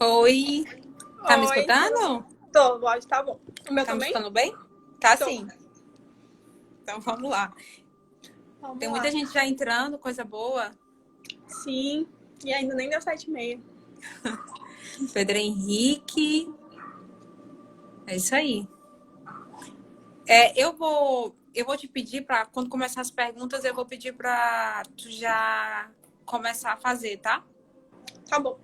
Oi, tá me Oi, escutando? tô, o áudio tá bom. O meu Tá me também? escutando bem? Tá Tô. sim. Então vamos lá. Tem Vamos muita lá. gente já entrando, coisa boa. Sim, e ainda nem deu 7h30. Pedro Henrique. É isso aí. Eu vou te pedir para quando começar as perguntas, eu vou pedir para tu já começar a fazer, tá? Tá bom.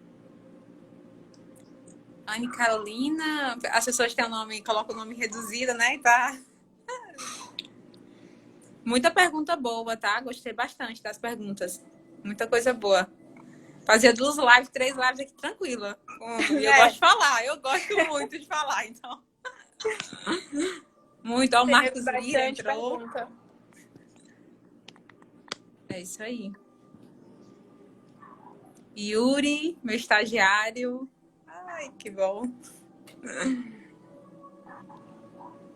Anne Carolina, as pessoas têm o nome, colocam o nome reduzido, né? E tá. Muita pergunta boa, tá? Gostei bastante das perguntas. Muita coisa boa. Fazia 2 lives, 3 lives aqui tranquila. E eu gosto É, de falar, eu gosto muito de falar, então. Muito. Ó, o teve Marcos Lira bastante entrou. pergunta. É isso aí. Yuri, meu estagiário. Ai, que bom.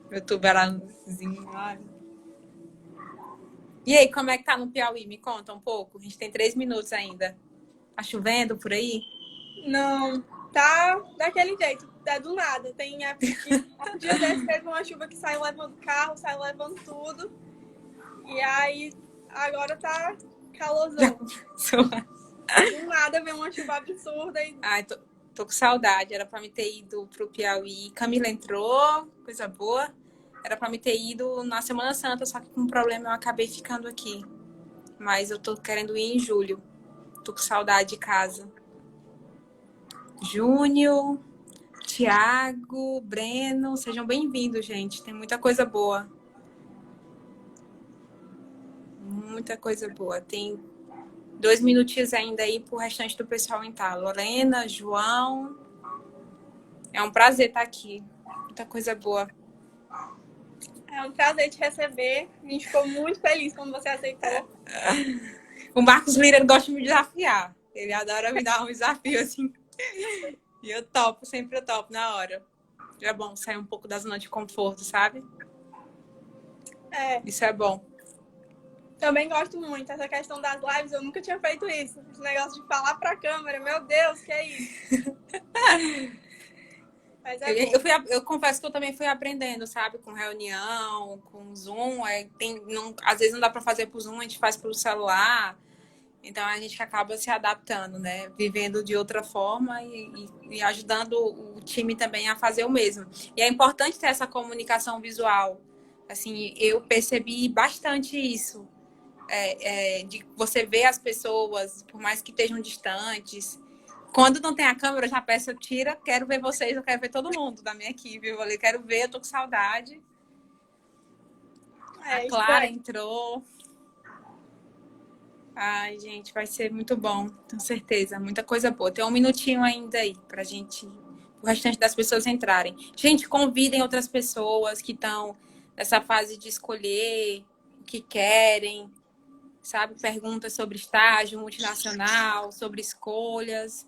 Meu tubarãozinho. Ai. E aí, como é que tá no Piauí? Me conta um pouco. A gente tem 3 minutos ainda. Tá chovendo por aí? Não, tá daquele jeito, é do nada. Tem época que um dia desse teve uma chuva que saiu levando carro, saiu levando tudo. E aí agora tá Já calorzão. começou. Do nada vem uma chuva absurda e Ai, tô com saudade. Era pra me ter ido pro Piauí. Camila entrou, coisa boa. Era pra me ter ido na Semana Santa, só que com um problema eu acabei ficando aqui. Mas eu tô querendo ir em julho. Tô com saudade de casa. Júnior, Tiago, Breno, sejam bem-vindos, gente. Tem muita coisa boa. Muita coisa boa. Tem 2 minutinhos ainda aí pro restante do pessoal entrar. Lorena, João. É um prazer estar aqui. Muita coisa boa. é um prazer te receber. A gente ficou muito feliz quando você aceitou. O Marcos Lira ele gosta de me desafiar. Ele adora me dar um desafio assim. E eu topo, sempre eu topo na hora. É bom sair um pouco da zona de conforto, sabe? É, Isso é bom. também gosto muito. Essa questão das lives, eu nunca tinha feito isso. Esse negócio de falar pra câmera, meu Deus, que é isso? Mas é bom. Eu confesso que eu também fui aprendendo, sabe? Com reunião, com Zoom. Às vezes não dá para fazer por Zoom, a gente faz pelo celular. Então a gente acaba se adaptando, né? Vivendo de outra forma e ajudando o time também a fazer o mesmo. E é importante ter essa comunicação visual. Assim, eu percebi bastante isso. De você ver as pessoas, por mais que estejam distantes. Quando não tem a câmera, eu já peço, tira, quero ver vocês, eu quero ver todo mundo da minha equipe. Eu falei, quero ver, eu tô com saudade. A É, isso Clara é. entrou. Ai, gente, vai ser muito bom, tenho certeza. Muita coisa boa. Tem 1 minutinho ainda aí pra gente, o restante das pessoas entrarem. Gente, convidem outras pessoas que estão nessa fase de escolher o que querem, sabe? Perguntas sobre estágio multinacional, sobre escolhas.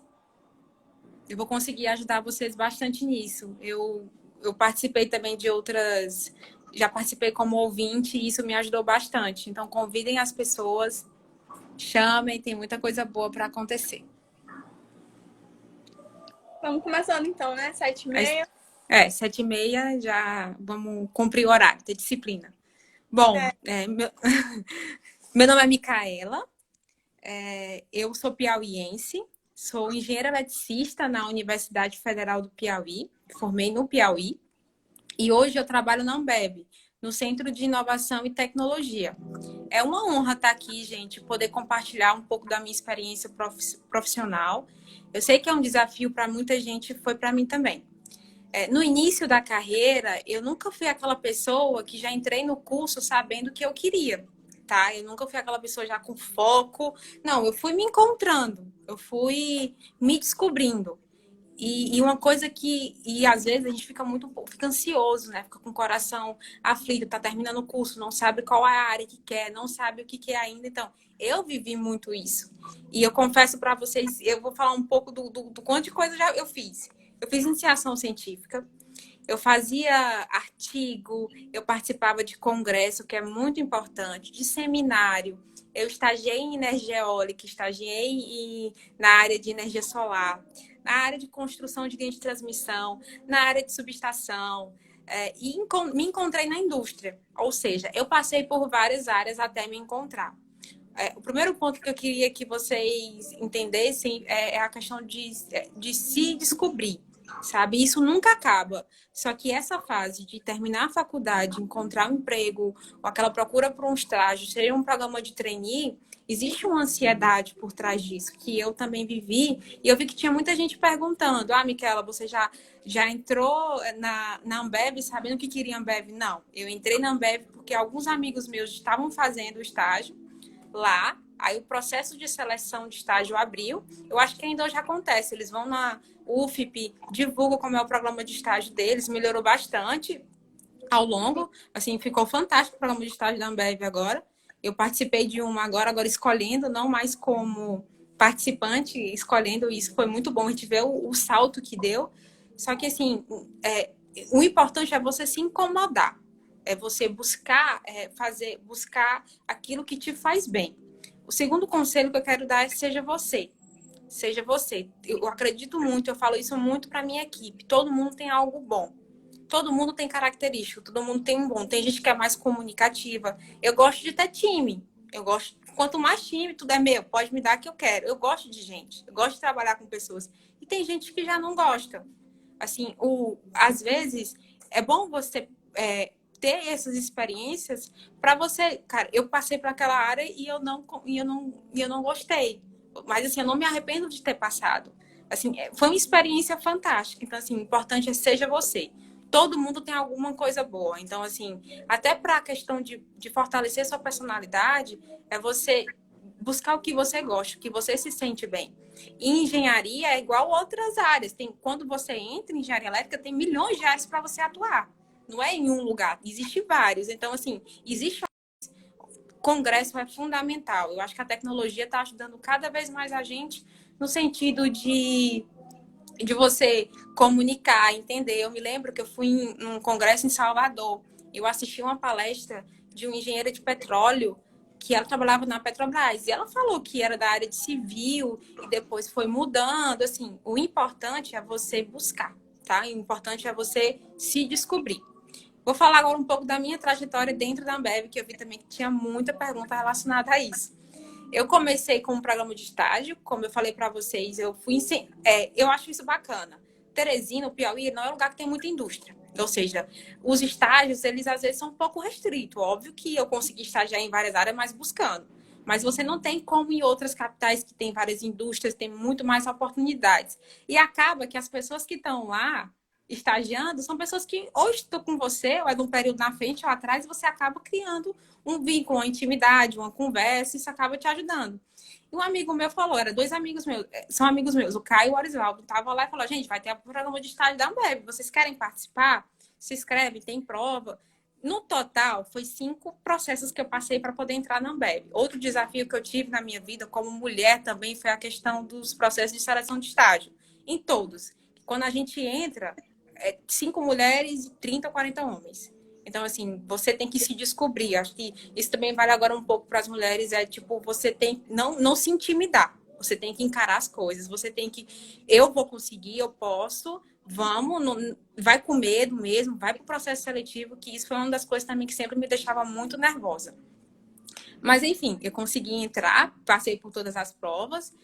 Eu vou conseguir ajudar vocês bastante nisso. Eu participei também de outras. Já participei como ouvinte e isso me ajudou bastante. Então, convidem as pessoas, chamem, tem muita coisa boa para acontecer. Vamos começando então, né? 7h30. 7h30 já vamos cumprir o horário, ter disciplina. Bom, É, meu nome é Micaela, eu sou piauiense, sou engenheira eletricista na Universidade Federal do Piauí, formei no Piauí, e hoje eu trabalho na Ambev, no Centro de Inovação e Tecnologia. É uma honra estar aqui, gente, poder compartilhar um pouco da minha experiência profissional. Eu sei que é um desafio para muita gente, foi para mim também. No início da carreira, eu nunca fui aquela pessoa que já entrei no curso sabendo o que eu queria, tá? Eu nunca fui aquela pessoa já com foco. Não, eu fui me encontrando, eu fui me descobrindo. E uma coisa e às vezes a gente fica ansioso, né? Fica com o coração aflito, tá terminando o curso, não sabe qual é a área que quer, não sabe o que quer ainda. Então, eu vivi muito isso. E eu confesso para vocês, eu vou falar um pouco do quanto de coisa eu fiz. Eu fiz iniciação científica, Eu fazia artigo, eu participava de congresso, que é muito importante, de seminário. Eu estagiei em energia eólica, na área de energia solar, na área de construção de linha de transmissão, na área de subestação, me encontrei na indústria. Ou seja, eu passei por várias áreas até me encontrar. O primeiro ponto que eu queria que vocês entendessem é a questão de se descobrir, sabe? Isso nunca acaba. Só que essa fase de terminar a faculdade, encontrar um emprego, ou aquela procura por um estágio, seja um programa de trainee, existe uma ansiedade por trás disso, que eu também vivi. E eu vi que tinha muita gente perguntando: ah, Micaela, você já entrou na Ambev sabendo que queria Ambev? Não, eu entrei na Ambev porque alguns amigos meus estavam fazendo o estágio lá, aí o processo de seleção de estágio abriu. Eu acho que ainda hoje acontece. Eles vão na UFP, divulgam como é o programa de estágio deles, melhorou bastante ao longo. Assim, ficou fantástico o programa de estágio da Ambev agora. Eu participei de uma agora escolhendo, não mais como participante, escolhendo. Isso foi muito bom. A gente vê o salto que deu. Só que, assim, o importante é você se incomodar. É você buscar aquilo que te faz bem. O segundo conselho que eu quero dar é seja você. Seja você. Eu acredito muito, eu falo isso muito para minha equipe. Todo mundo tem algo bom. Todo mundo tem característica, todo mundo tem um bom. Tem gente que é mais comunicativa. Eu gosto de ter time. Eu gosto. Quanto mais time, tudo é meu. Pode me dar que eu quero. Eu gosto de gente. Eu gosto de trabalhar com pessoas. E tem gente que já não gosta. Assim, às vezes é bom você ter essas experiências para você, cara, eu passei para aquela área e eu não gostei. Mas assim, eu não me arrependo de ter passado. Assim, foi uma experiência fantástica. Então, assim, o importante é seja você. Todo mundo tem alguma coisa boa. Então, assim, até para a questão de fortalecer sua personalidade, é você buscar o que você gosta, o que você se sente bem. E engenharia é igual outras áreas. Quando você entra em engenharia elétrica, tem milhões de áreas para você atuar. Não é em um lugar, existe vários. Então, assim, existe congresso é fundamental. Eu acho que a tecnologia está ajudando cada vez mais a gente no sentido de você comunicar, entender. Eu me lembro que eu fui num congresso em Salvador. Eu assisti uma palestra de uma engenheira de petróleo que ela trabalhava na Petrobras. E ela falou que era da área de civil e depois foi mudando. Assim, o importante é você buscar, tá? O importante é você se descobrir. Vou falar agora um pouco da minha trajetória dentro da Ambev, que eu vi também que tinha muita pergunta relacionada a isso. Eu comecei com um programa de estágio, como eu falei para vocês, eu acho isso bacana. Teresina, o Piauí, não é um lugar que tem muita indústria. Ou seja, os estágios, eles às vezes são um pouco restritos. Óbvio que eu consegui estagiar em várias áreas, mas buscando. Mas você não tem como em outras capitais que tem várias indústrias, tem muito mais oportunidades. E acaba que as pessoas que estão lá estagiando são pessoas que ou estão com você, ou é de um período na frente ou atrás, e você acaba criando um vínculo, uma intimidade, uma conversa, isso acaba te ajudando. E um amigo meu falou, era dois amigos meus, são amigos meus, o Caio e o Arisvaldo, tava lá e falou, gente, vai ter um programa de estágio da Ambev, vocês querem participar? Se inscreve, tem prova. No total, foi 5 processos que eu passei para poder entrar na Ambev. Outro desafio que eu tive na minha vida como mulher também foi a questão dos processos de seleção de estágio. Em todos. Quando a gente entra, 5 mulheres e 30 ou 40 homens. Então, assim, você tem que se descobrir. Acho que isso também vale agora um pouco para as mulheres. É tipo, você tem não se intimidar. Você tem que encarar as coisas. Você tem que, eu vou conseguir, eu posso, vamos, não, vai com medo mesmo, vai para o processo seletivo, que isso foi uma das coisas também que sempre me deixava muito nervosa. Mas, enfim, eu consegui entrar, passei por todas as provas.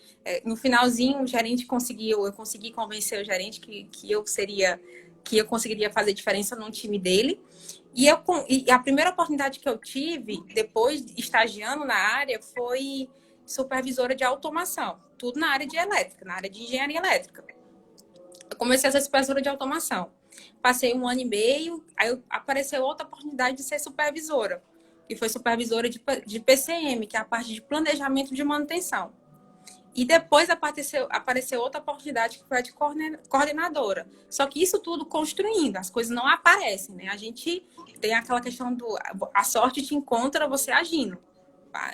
No finalzinho, o gerente eu consegui convencer o gerente que eu conseguiria fazer diferença no time dele. E a primeira oportunidade que eu tive, depois estagiando na área, foi supervisora de automação. Tudo na área de elétrica, na área de engenharia elétrica. Eu comecei a ser supervisora de automação. Passei 1 ano e meio, aí apareceu outra oportunidade de ser supervisora, que foi supervisora de PCM, que é a parte de planejamento de manutenção. E depois apareceu outra oportunidade que foi a de coordenadora. Só que isso tudo construindo, as coisas não aparecem, né? A gente tem aquela questão a sorte te encontra você agindo.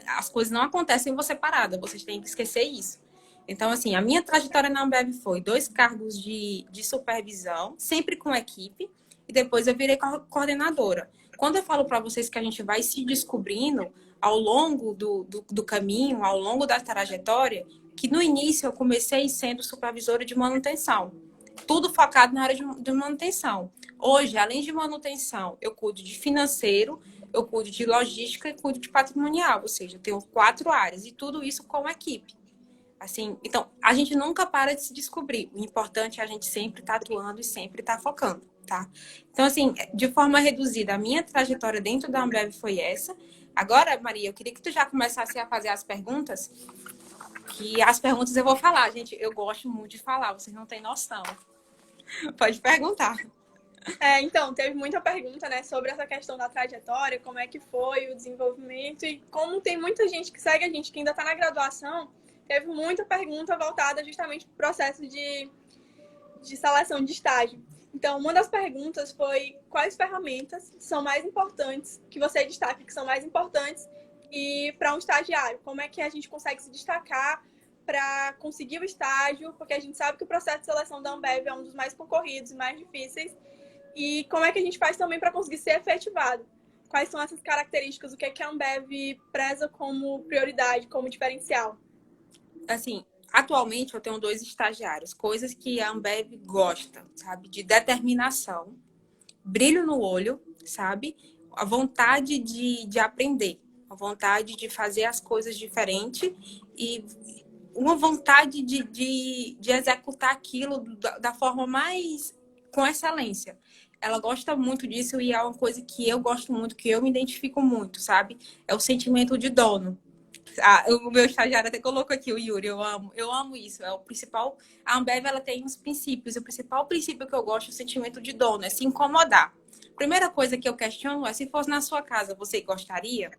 As coisas não acontecem você parada, vocês têm que esquecer isso. Então, assim, a minha trajetória na Ambev foi 2 cargos de supervisão, sempre com equipe. e depois eu virei coordenadora. Quando eu falo para vocês que a gente vai se descobrindo ao longo do caminho, ao longo da trajetória, que no início eu comecei sendo supervisora de manutenção. Tudo focado na área de manutenção. Hoje, além de manutenção, eu cuido de financeiro, eu cuido de logística e cuido de patrimonial. Ou seja, eu tenho 4 áreas e tudo isso com a equipe. Assim, então, a gente nunca para de se descobrir. O importante é a gente sempre estar atuando e sempre estar focando, tá? Então, assim, de forma reduzida, a minha trajetória dentro da Ambev foi essa. Agora, Maria, eu queria que tu já começasse a fazer as perguntas. Que as perguntas eu vou falar, gente. Eu gosto muito de falar, vocês não têm noção. Pode perguntar. Então, teve muita pergunta, né, sobre essa questão da trajetória, como é que foi o desenvolvimento e como tem muita gente que segue a gente que ainda está na graduação, teve muita pergunta voltada justamente para o processo de seleção de estágio. Então, uma das perguntas foi quais ferramentas são mais importantes, que você destaca que são mais importantes e para um estagiário, como é que a gente consegue se destacar para conseguir o estágio, porque a gente sabe que o processo de seleção da Ambev é um dos mais concorridos e mais difíceis. E como é que a gente faz também para conseguir ser efetivado? Quais são essas características? O que é que a Ambev preza como prioridade, como diferencial? Assim, atualmente eu tenho 2 estagiários, coisas que a Ambev gosta, sabe? De determinação, brilho no olho, sabe? A vontade de aprender, a vontade de fazer as coisas diferente e uma vontade de executar aquilo da forma mais com excelência. Ela gosta muito disso e é uma coisa que eu gosto muito, que eu me identifico muito, sabe? É o sentimento de dono. O meu estagiário até colocou aqui, o Yuri, eu amo isso. É o principal. A Ambev, ela tem uns princípios. O principal princípio que eu gosto é o sentimento de dono, é se incomodar. Primeira coisa que eu questiono é se fosse na sua casa, você gostaria?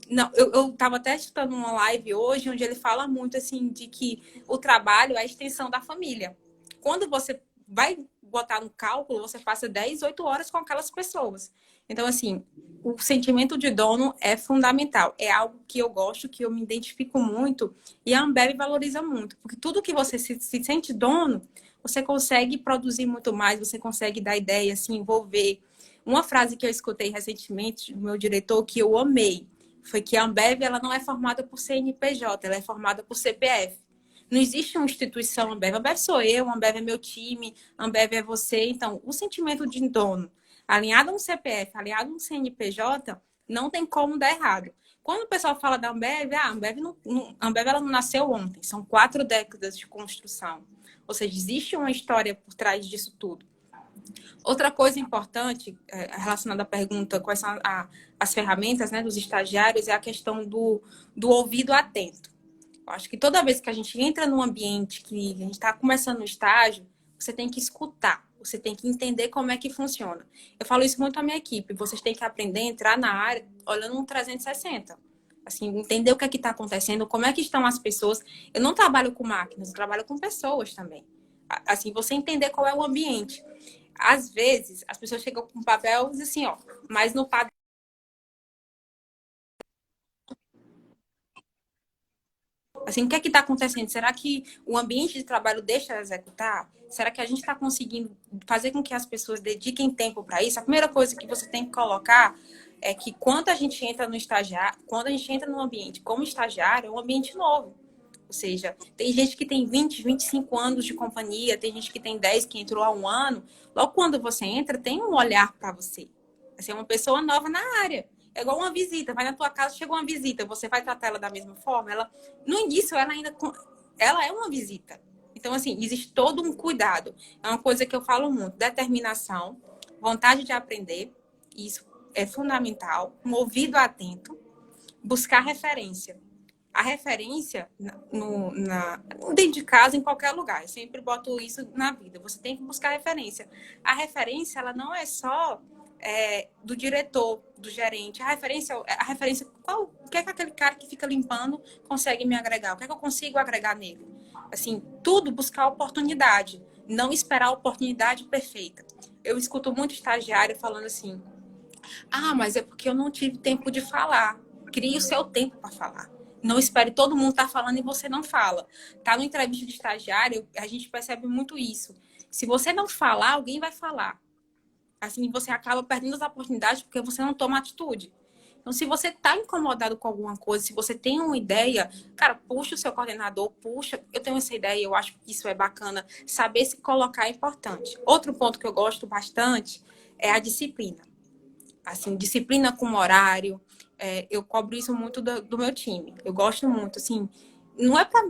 Não, eu tava até escutando uma live hoje onde ele fala muito assim de que o trabalho é a extensão da família. Quando você vai botar no cálculo, você passa 10, 8 horas com aquelas pessoas. Então, assim, o sentimento de dono é fundamental. É algo que eu gosto, que eu me identifico muito e a Ambev valoriza muito. Porque tudo que você se sente dono, você consegue produzir muito mais, você consegue dar ideia, se envolver. Uma frase que eu escutei recentemente do meu diretor que eu amei foi que a Ambev ela não é formada por CNPJ, ela é formada por CPF. Não existe uma instituição Ambev. Ambev sou eu, Ambev é meu time, Ambev é você. Então, o sentimento de dono alinhado a um CPF, alinhado a um CNPJ, não tem como dar errado. Quando o pessoal fala da Ambev, a Ambev ela não nasceu ontem, são 4 décadas de construção. Ou seja, existe uma história por trás disso tudo. Outra coisa importante, relacionada à pergunta quais são as ferramentas, né, dos estagiários, é a questão do ouvido atento. Eu acho que toda vez que a gente entra num ambiente que a gente está começando o estágio, você tem que escutar, você tem que entender como é que funciona. Eu falo isso muito à minha equipe, vocês têm que aprender a entrar na área olhando um 360. Assim, entender o que é que está acontecendo, como é que estão as pessoas. Eu não trabalho com máquinas, eu trabalho com pessoas também. Assim, você entender qual é o ambiente. Às vezes, as pessoas chegam com papel e dizem assim, ó, mas no padrão. Assim, o que é que está acontecendo? Será que o ambiente de trabalho deixa de executar? Será que a gente está conseguindo fazer com que as pessoas dediquem tempo para isso? A primeira coisa que você tem que colocar é que quando a gente entra no estagiário, quando a gente entra no ambiente como estagiário, é um ambiente novo. Ou seja, tem gente que tem 20, 25 anos de companhia, tem gente que tem 10, que entrou há um ano. Logo quando você entra, tem um olhar para você. Você é uma pessoa nova na área. É igual uma visita. Vai na tua casa, chegou uma visita. Você vai tratar ela da mesma forma? No início, ela é uma visita. Então, assim, existe todo um cuidado. É uma coisa que eu falo muito. Determinação, vontade de aprender. Isso é fundamental. Um ouvido atento. Buscar referência. A referência dentro de casa, em qualquer lugar. Eu sempre boto isso na vida. Você tem que buscar referência. A referência, ela não é só do diretor, do gerente. A referência, o que é que aquele cara que fica limpando consegue me agregar? O que é que eu consigo agregar nele? Assim, tudo buscar oportunidade. Não esperar a oportunidade perfeita. Eu escuto muito estagiário falando assim, mas é porque eu não tive tempo de falar. Crie o seu tempo para falar. Não espere todo mundo estar falando e você não fala. Tá no entrevista de estagiário, a gente percebe muito isso. Se você não falar, alguém vai falar. assim, você acaba perdendo as oportunidades porque você não toma atitude. Então, se você está incomodado com alguma coisa, se você tem uma ideia, cara, puxa o seu coordenador, puxa, eu tenho essa ideia, eu acho que isso é bacana. Saber se colocar é importante. Outro ponto que eu gosto bastante é a disciplina. Assim, disciplina com horário. Eu cobro isso muito do meu time. Eu gosto muito, assim, não é para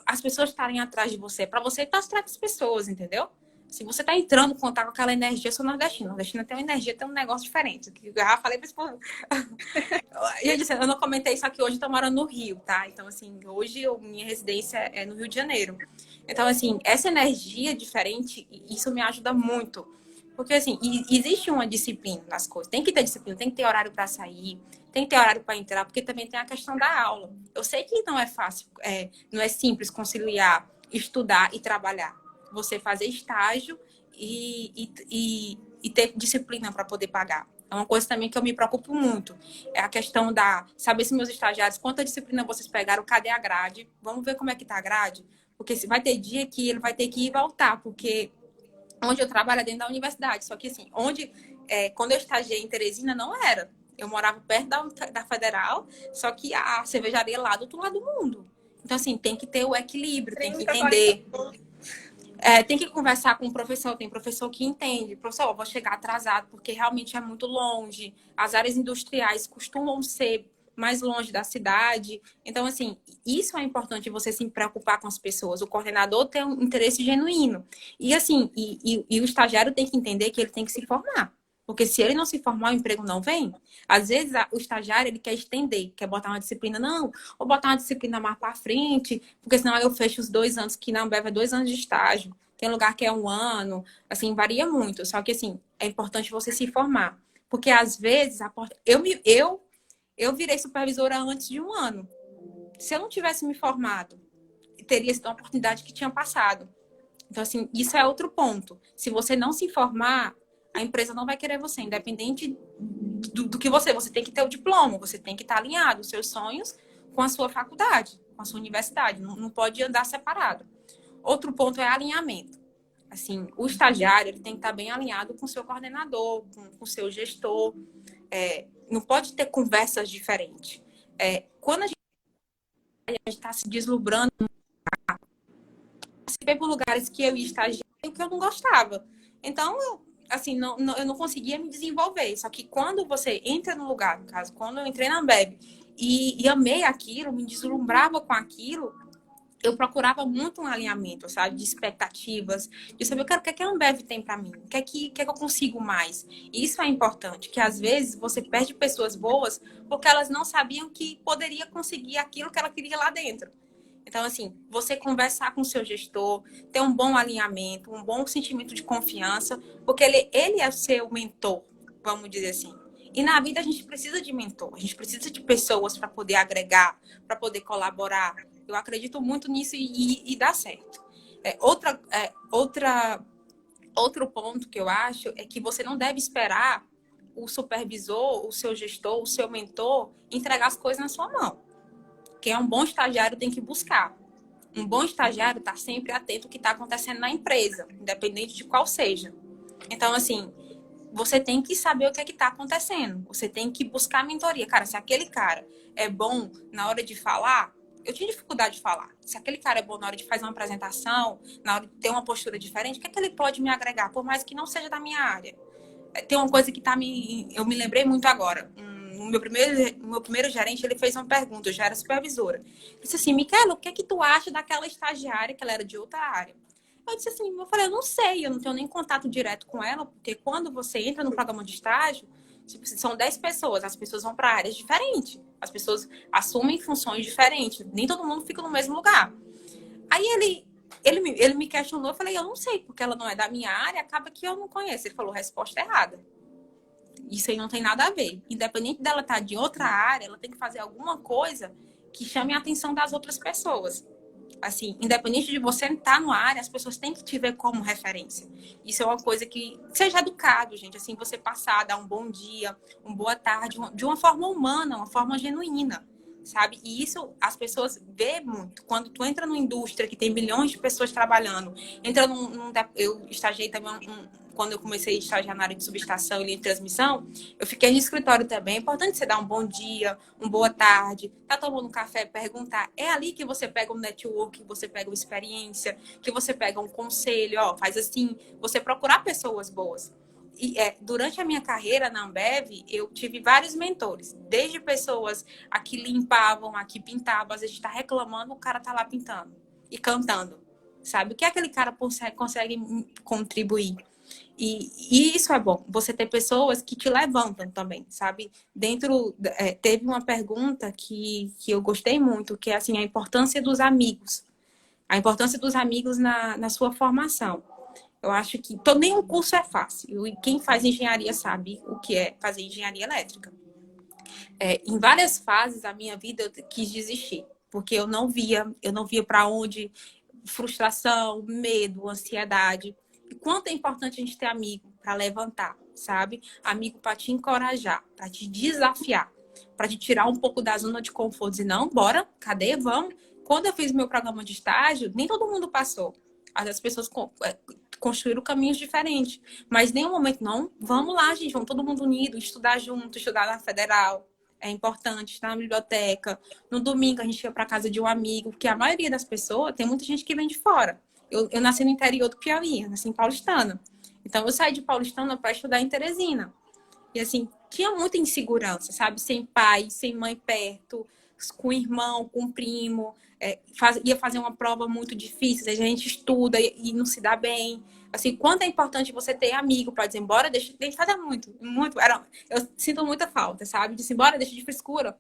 as pessoas estarem atrás de você, é para você estar atrás das pessoas, entendeu? Se você tá entrando, contar com aquela energia, eu sou nordestina. Nordestina tem uma energia, tem um negócio diferente. Que eu já falei pra esse povo. E eu disse, eu não comentei isso aqui hoje, eu tô morando no Rio, tá? Então, assim, hoje minha residência é no Rio de Janeiro. Então, assim, essa energia diferente, isso me ajuda muito. Porque, assim, existe uma disciplina nas coisas. Tem que ter disciplina, tem que ter horário para sair, tem que ter horário para entrar, porque também tem a questão da aula. Eu sei que não é fácil, não é simples conciliar estudar e trabalhar. Você fazer estágio e ter disciplina para poder pagar. É uma coisa também que eu me preocupo muito. É a questão da saber se meus estagiários, quanta disciplina vocês pegaram, cadê a grade? Vamos ver como é que tá a grade? Porque vai ter dia que ele vai ter que ir e voltar, porque onde eu trabalho é dentro da universidade. Só que assim, quando eu estagiei em Teresina, não era. Eu morava perto da Federal, só que a cervejaria lá do outro lado do mundo. Então, assim, tem que ter o equilíbrio, tem que 30, 40 entender. minutos. Tem que conversar com o professor, tem professor que entende. Professor, eu vou chegar atrasado porque realmente é muito longe. As áreas industriais costumam ser mais longe da cidade. Então, assim, isso é importante você se preocupar com as pessoas. O coordenador tem um interesse genuíno. E, assim, e o estagiário tem que entender que ele tem que se formar. Porque se ele não se formar, o emprego não vem. Às vezes, o estagiário, ele quer estender, quer botar uma disciplina. Não, ou botar uma disciplina mais para frente, porque senão eu fecho os 2 anos, que na Ambev é 2 anos de estágio. Tem lugar que é 1 ano, assim, varia muito. Só que, assim, é importante você se formar. Porque, às vezes, a porta... eu virei supervisora antes de 1 ano. Se eu não tivesse me formado, teria sido uma oportunidade que tinha passado. Então, assim, isso é outro ponto. Se você não se formar, a empresa não vai querer você, independente do que você tem que ter o diploma, você tem que estar alinhado os seus sonhos com a sua faculdade, com a sua universidade, não pode andar separado. Outro ponto é alinhamento. Assim, o estagiário ele tem que estar bem alinhado com o seu coordenador, com o seu gestor. Não pode ter conversas diferentes. Quando a gente está se deslumbrando, se vê por lugares que eu ia estagiar e que eu não gostava. Então, assim, eu não conseguia me desenvolver. Só que quando você entra no lugar, no caso, quando eu entrei na Ambev e amei aquilo, me deslumbrava com aquilo, eu procurava muito um alinhamento, sabe? De expectativas, de saber, cara, o que é que a Ambev tem para mim? O que é que eu consigo mais? E isso é importante, que às vezes você perde pessoas boas porque elas não sabiam que poderia conseguir aquilo que ela queria lá dentro. Então, assim, você conversar com o seu gestor, ter um bom alinhamento, um bom sentimento de confiança, porque ele é o seu mentor, vamos dizer assim. E na vida a gente precisa de mentor, a gente precisa de pessoas para poder agregar, para poder colaborar. Eu acredito muito nisso e dá certo. Outro ponto que eu acho é que você não deve esperar o supervisor, o seu gestor, o seu mentor entregar as coisas na sua mão. Quem é um bom estagiário tem que buscar. Um bom estagiário está sempre atento ao que está acontecendo na empresa, independente de qual seja. Então, assim, você tem que saber o que é que está acontecendo. Você tem que buscar mentoria. Cara, se aquele cara é bom na hora de falar, eu tinha dificuldade de falar. Se aquele cara é bom na hora de fazer uma apresentação, na hora de ter uma postura diferente, o que é que ele pode me agregar? Por mais que não seja da minha área. Tem uma coisa que eu me lembrei muito agora. O meu primeiro gerente, ele fez uma pergunta, eu já era supervisora. Ele disse assim, Micaela, o que é que tu acha daquela estagiária, que ela era de outra área? Eu disse assim, eu falei, eu não sei, eu não tenho nem contato direto com ela, porque quando você entra no programa de estágio, tipo, são 10 pessoas, as pessoas vão para áreas diferentes, as pessoas assumem funções diferentes, nem todo mundo fica no mesmo lugar. Aí ele me questionou, eu falei, eu não sei, porque ela não é da minha área, acaba que eu não conheço. Ele falou, resposta errada. Isso aí não tem nada a ver. Independente dela estar de outra área, ela tem que fazer alguma coisa que chame a atenção das outras pessoas. Assim, independente de você estar na área, as pessoas têm que te ver como referência. Isso é uma coisa que seja educado, gente. Assim, você passar, dar um bom dia, uma boa tarde, de uma forma humana, uma forma genuína, sabe? E isso as pessoas vê muito. Quando tu entra numa indústria que tem milhões de pessoas trabalhando, entra eu estagiei também quando eu comecei a estagiar na área de subestação e linha de transmissão, eu fiquei no escritório também. É importante você dar um bom dia, uma boa tarde, tá tomando um café, perguntar. É ali que você pega um network, que você pega uma experiência, que você pega um conselho, ó, faz assim, você procurar pessoas boas. E durante a minha carreira na Ambev, eu tive vários mentores, desde pessoas a que limpavam, a que pintavam, às vezes está reclamando, o cara tá lá pintando e cantando, sabe? O que aquele cara consegue contribuir? E isso é bom, você ter pessoas que te levantam também, sabe? Teve uma pergunta que eu gostei muito, que é assim, a importância dos amigos. A importância dos amigos na sua formação. Eu acho que nenhum curso é fácil. E quem faz engenharia sabe o que é fazer engenharia elétrica. Em várias fases da minha vida eu quis desistir, porque eu não via para onde, frustração, medo, ansiedade. E quanto é importante a gente ter amigo para levantar, sabe? Amigo para te encorajar, para te desafiar, para te tirar um pouco da zona de conforto. Dizer, não, bora, cadê? Vamos. Quando eu fiz meu programa de estágio, nem todo mundo passou. As pessoas construíram caminhos diferentes. Mas em nenhum momento, não, vamos lá, gente, vamos todo mundo unido, estudar junto, estudar na federal. É importante estar na biblioteca. No domingo, a gente ia para casa de um amigo, porque a maioria das pessoas, tem muita gente que vem de fora. Eu nasci no interior do Piauí, eu nasci em Paulistana. Então, eu saí de Paulistana para estudar em Teresina. E, assim, tinha muita insegurança, sabe? Sem pai, sem mãe perto, com irmão, com primo. Ia fazer uma prova muito difícil, a gente estuda e não se dá bem. Assim, quanto é importante você ter amigo para dizer, embora, deixa de fazer muito. Eu sinto muita falta, sabe? Dizer, embora, deixa de frescura.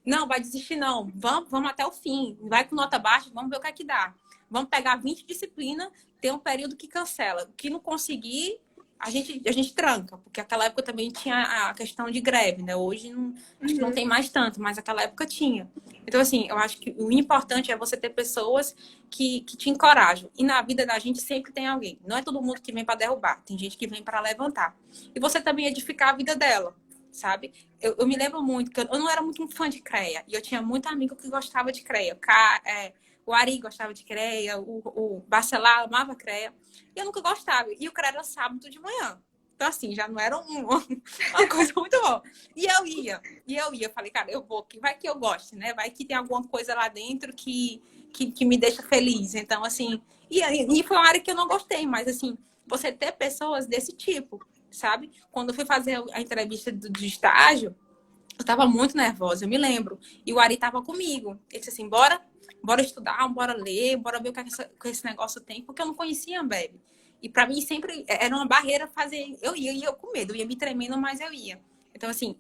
Não, vai desistir não. Vamos até o fim. Vai com nota baixa, vamos ver o que é que dá. Vamos pegar 20 disciplinas, tem um período que cancela. O que não conseguir, a gente tranca, porque aquela época também tinha a questão de greve, né? Hoje acho que não tem mais tanto, mas aquela época tinha. Então, assim, eu acho que o importante é você ter pessoas que te encorajam. E na vida da gente sempre tem alguém. Não é todo mundo que vem para derrubar, tem gente que vem para levantar. E você também edificar a vida dela, sabe? Eu me lembro muito que eu não era muito um fã de CREA, e eu tinha muito amigo que gostava de CREA. O Ari gostava de CREA, o Bacelar amava CREA. E eu nunca gostava. E o CREA era sábado de manhã. Então, assim, já não era uma coisa muito boa. E eu ia. Falei, cara, eu vou, vai que eu goste, né? Vai que tem alguma coisa lá dentro que me deixa feliz. Então, assim, e foi uma área que eu não gostei, mas, assim, você ter pessoas desse tipo, sabe? Quando eu fui fazer a entrevista do estágio, eu tava muito nervosa, eu me lembro. E o Ari tava comigo. Ele disse assim, bora estudar, bora ler, bora ver o que esse negócio tem, porque eu não conhecia a Ambev. E para mim sempre era uma barreira fazer. Eu ia com medo, eu ia me tremendo, mas eu ia. Então, assim,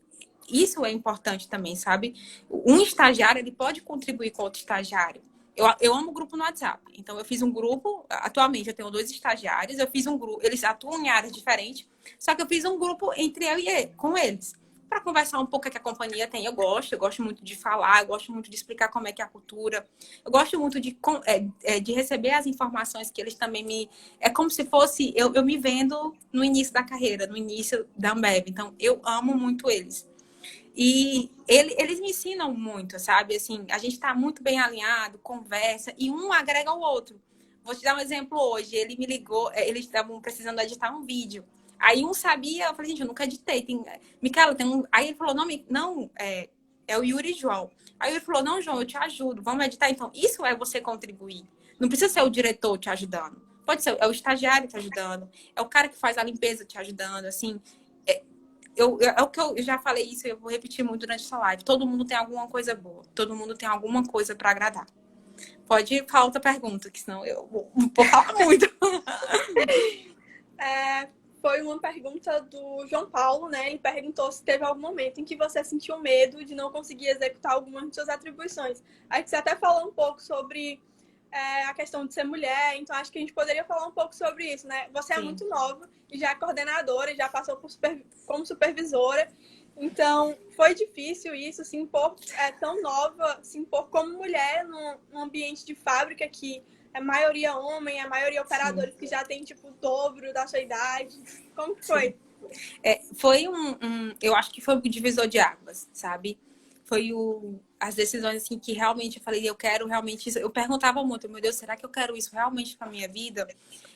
isso é importante também, sabe? Um estagiário, ele pode contribuir com outro estagiário. Eu amo grupo no WhatsApp. Então, eu fiz um grupo, atualmente eu tenho 2 estagiários, eu fiz um grupo, eles atuam em áreas diferentes, só que eu fiz um grupo entre eu e ele, com eles, para conversar um pouco o que a companhia tem. Eu gosto muito de falar, eu gosto muito de explicar como é que é a cultura. Eu gosto muito de receber as informações que eles também me... É como se fosse eu me vendo no início da carreira, no início da Ambev. Então, eu amo muito eles. E eles me ensinam muito, sabe? Assim, a gente está muito bem alinhado, conversa, e um agrega o outro. Vou te dar um exemplo hoje. Ele me ligou, eles estavam precisando editar um vídeo. Aí um sabia, eu falei, gente, eu nunca editei. Micaela, tem um... Aí ele falou, não, é o Yuri João. Aí ele falou, não, João, eu te ajudo, vamos editar. Então, isso é você contribuir. Não precisa ser o diretor te ajudando. Pode ser, é o estagiário te ajudando, é o cara que faz a limpeza te ajudando, assim. É o que eu já falei isso, eu vou repetir muito durante essa live. Todo mundo tem alguma coisa boa, todo mundo tem alguma coisa para agradar. Pode ir para outra pergunta, que senão eu vou falar muito. Foi uma pergunta do João Paulo, né? Ele perguntou se teve algum momento em que você sentiu medo de não conseguir executar algumas de suas atribuições. A gente até falou um pouco sobre a questão de ser mulher, então acho que a gente poderia falar um pouco sobre isso, né? Você é muito nova e já é coordenadora, já passou como supervisora, então foi difícil isso, se impor tão nova, se impor como mulher num ambiente de fábrica que é maioria homem, é maioria operadores que já tem tipo o dobro da sua idade. Como que foi? Foi eu acho que foi um divisor de águas, sabe? as decisões assim que realmente eu falei, eu quero realmente isso. Eu perguntava muito, meu Deus, será que eu quero isso realmente para minha vida?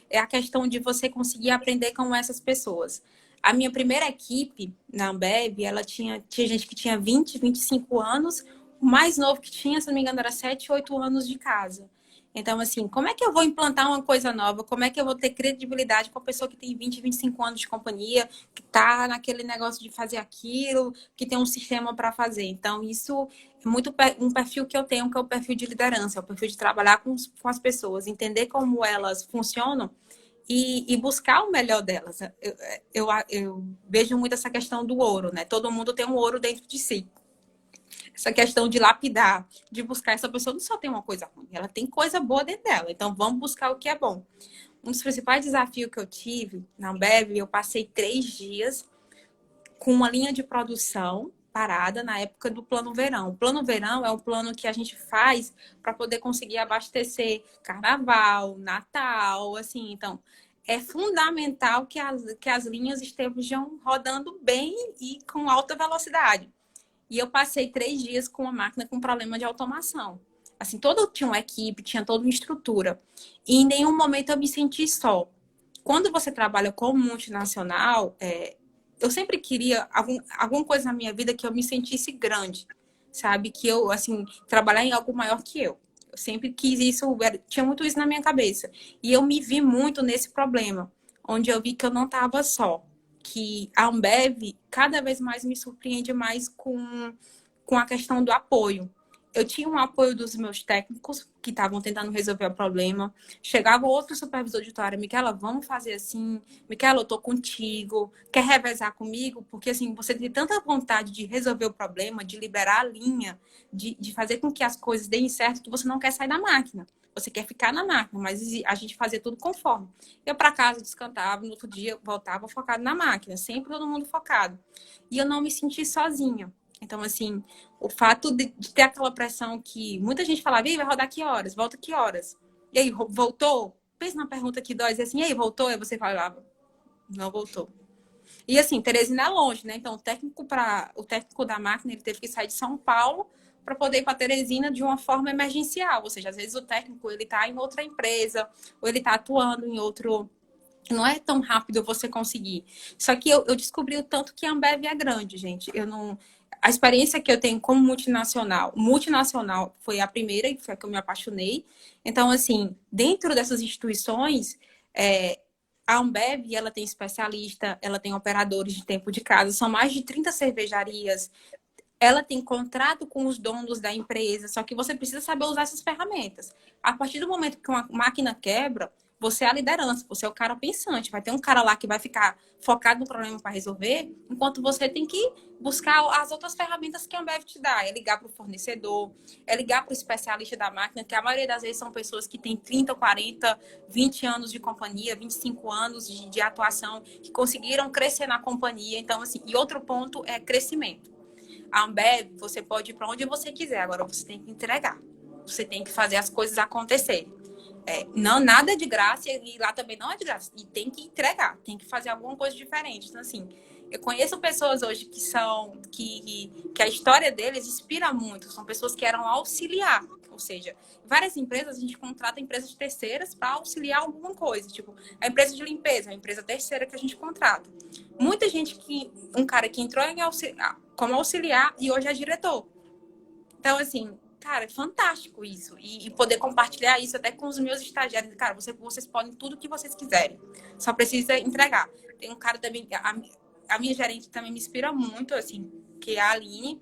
É a questão de você conseguir aprender com essas pessoas. A minha primeira equipe na Ambev, ela tinha gente que tinha 20, 25 anos, o mais novo que tinha, se não me engano, era 7, 8 anos de casa. Então, assim, como é que eu vou implantar uma coisa nova? Como é que eu vou ter credibilidade com a pessoa que tem 20, 25 anos de companhia, que tá naquele negócio de fazer aquilo, que tem um sistema para fazer? Então, isso é muito um perfil que eu tenho, que é o perfil de liderança, é o perfil de trabalhar com as pessoas, entender como elas funcionam e buscar o melhor delas. Eu vejo muito essa questão do ouro, né? Todo mundo tem um ouro dentro de si. Essa questão de lapidar, de buscar, essa pessoa não só tem uma coisa ruim, ela tem coisa boa dentro dela. Então, vamos buscar o que é bom. Um dos principais desafios que eu tive na Ambev, eu passei 3 dias com uma linha de produção parada na época do Plano Verão. O Plano Verão é um plano que a gente faz para poder conseguir abastecer Carnaval, Natal, assim. Então, é fundamental que as linhas estejam rodando bem e com alta velocidade. E eu passei 3 dias com uma máquina com problema de automação. Assim, tinha uma equipe, tinha toda uma estrutura. E em nenhum momento eu me senti só. Quando você trabalha como multinacional, eu sempre queria alguma coisa na minha vida que eu me sentisse grande, sabe? Que eu, assim, trabalhar em algo maior que eu. Eu sempre quis isso, tinha muito isso na minha cabeça. E eu me vi muito nesse problema, onde eu vi que eu não estava só. Que a Ambev cada vez mais me surpreende mais com a questão do apoio. Eu tinha um apoio dos meus técnicos que estavam tentando resolver o problema. Chegava outro supervisor de tua Micaela, vamos fazer assim. Micaela, eu tô contigo. Quer revezar comigo? Porque assim, você tem tanta vontade de resolver o problema, de liberar a linha, de fazer com que as coisas deem certo, que você não quer sair da máquina. Você quer ficar na máquina, mas a gente fazia tudo conforme. Eu para casa descantava, no outro dia voltava focado na máquina, sempre todo mundo focado. E eu não me senti sozinha. Então, assim, o fato de ter aquela pressão que muita gente falava, vai rodar que horas? Volta que horas? E aí, voltou? Pensa na pergunta que dói, assim, e aí, voltou? Aí você falava, não voltou. E assim, Teresina é longe, né? Então, o técnico da máquina, ele teve que sair de São Paulo para poder ir para Teresina de uma forma emergencial. Ou seja, às vezes o técnico, ele tá em outra empresa, ou ele tá atuando em outro... Não é tão rápido você conseguir. Só que eu descobri o tanto que a Ambev é grande, gente. Eu não... A experiência que eu tenho como multinacional foi a primeira, e foi a que eu me apaixonei. Então, assim, dentro dessas instituições, a Ambev, ela tem especialista, ela tem operadores de tempo de casa, são mais de 30 cervejarias, ela tem contrato com os donos da empresa, só que você precisa saber usar essas ferramentas. A partir do momento que uma máquina quebra, você é a liderança, você é o cara pensante. Vai ter um cara lá que vai ficar focado no problema para resolver, enquanto você tem que buscar as outras ferramentas que a Ambev te dá. É ligar para o fornecedor, é ligar para o especialista da máquina, que a maioria das vezes são pessoas que têm 30, 40, 20 anos de companhia, 25 anos de atuação, que conseguiram crescer na companhia. Então, assim, e outro ponto é crescimento. A Ambev, você pode ir para onde você quiser, agora você tem que entregar. Você tem que fazer as coisas acontecerem. Não, nada é de graça e lá também não é de graça. E tem que entregar, tem que fazer alguma coisa diferente. Então, assim, eu conheço pessoas hoje que a história deles inspira muito. São pessoas que eram auxiliar. Ou seja, várias empresas, a gente contrata empresas terceiras para auxiliar alguma coisa. Tipo, a empresa de limpeza, a empresa terceira que a gente contrata. Muita gente um cara que entrou como auxiliar e hoje é diretor. Então, assim, cara, é fantástico isso. E poder compartilhar isso até com os meus estagiários. Cara, vocês podem tudo que vocês quiserem. Só precisa entregar. Tem um cara também, a minha gerente também me inspira muito, assim, que é a Aline.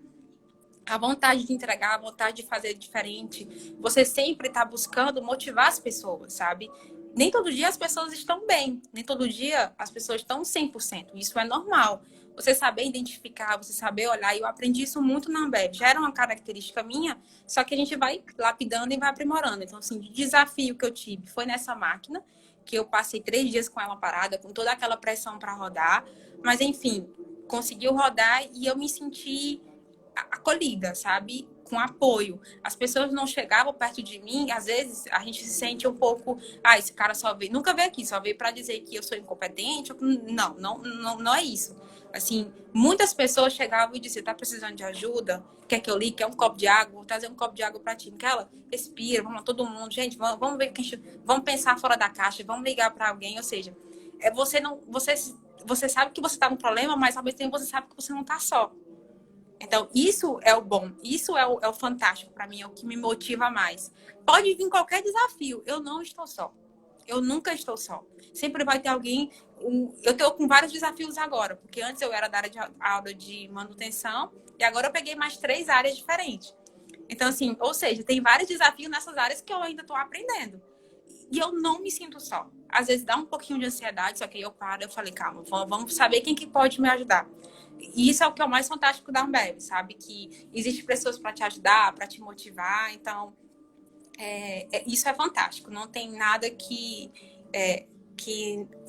A vontade de entregar, a vontade de fazer diferente. Você sempre está buscando motivar as pessoas, sabe? Nem todo dia as pessoas estão bem. Nem todo dia as pessoas estão 100%. Isso é normal. Você saber identificar, você saber olhar. E eu aprendi isso muito na Ambev. Já era uma característica minha, só que a gente vai lapidando e vai aprimorando. Então, assim, o desafio que eu tive foi nessa máquina, que eu passei 3 dias com ela parada, com toda aquela pressão para rodar. Mas, enfim, conseguiu rodar e eu me senti acolhida, sabe? com apoio. As pessoas não chegavam perto de mim, às vezes a gente se sente um pouco, esse cara só veio, nunca veio aqui, só veio para dizer que eu sou incompetente. Não é isso. Assim, muitas pessoas chegavam e diziam, tá precisando de ajuda? Quer que eu ligue? Quer um copo de água? Vou trazer um copo de água para ti. Aquela, respira, vamos lá, todo mundo. Gente, vamos ver, vamos pensar fora da caixa, vamos ligar para alguém. Ou seja, você sabe que você está num problema, mas ao mesmo tempo você sabe que você não está só. Então, isso é o bom, isso é o fantástico para mim, é o que me motiva mais. Pode vir qualquer desafio, eu não estou só. Eu nunca estou só. Sempre vai ter alguém. Eu estou com vários desafios agora, porque antes eu era da área de manutenção e agora eu peguei mais 3 áreas diferentes. Então, assim, ou seja, tem vários desafios nessas áreas que eu ainda estou aprendendo. E eu não me sinto só. Às vezes dá um pouquinho de ansiedade, só que aí eu paro, eu falei, calma, vamos saber quem que pode me ajudar. E isso é o que é o mais fantástico da Ambev, sabe? Que existem pessoas para te ajudar, para te motivar. Então, isso é fantástico. Não tem nada que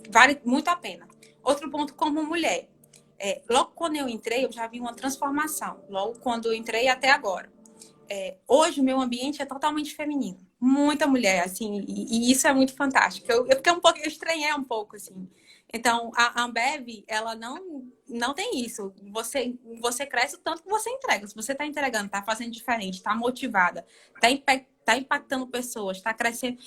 vale muito a pena. Outro ponto, como mulher. Logo quando eu entrei, eu já vi uma transformação. Logo quando eu entrei até agora. Hoje o meu ambiente é totalmente feminino. Muita mulher, assim, e isso é muito fantástico. Eu fiquei eu estranhei um pouco, assim. Então, a Ambev, ela não tem isso. Você cresce o tanto que você entrega. Se você está entregando, está fazendo diferente, está motivada, está impactando pessoas, está crescendo.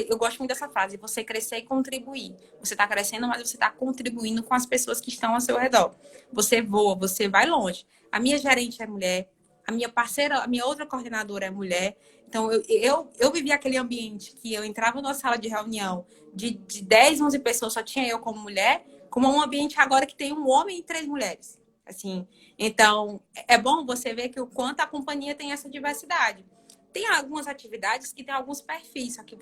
Eu gosto muito dessa frase, você crescer e contribuir. Você está crescendo, mas você está contribuindo com as pessoas que estão ao seu redor. Você voa, você vai longe. A minha gerente é mulher, a minha parceira, a minha outra coordenadora é mulher. Então, eu vivi aquele ambiente que eu entrava numa sala de reunião de 10, 11 pessoas, só tinha eu como mulher, como um ambiente agora que tem um homem e 3 mulheres. Assim, então, é bom você ver que o quanto a companhia tem essa diversidade. Tem algumas atividades que tem alguns perfis, só que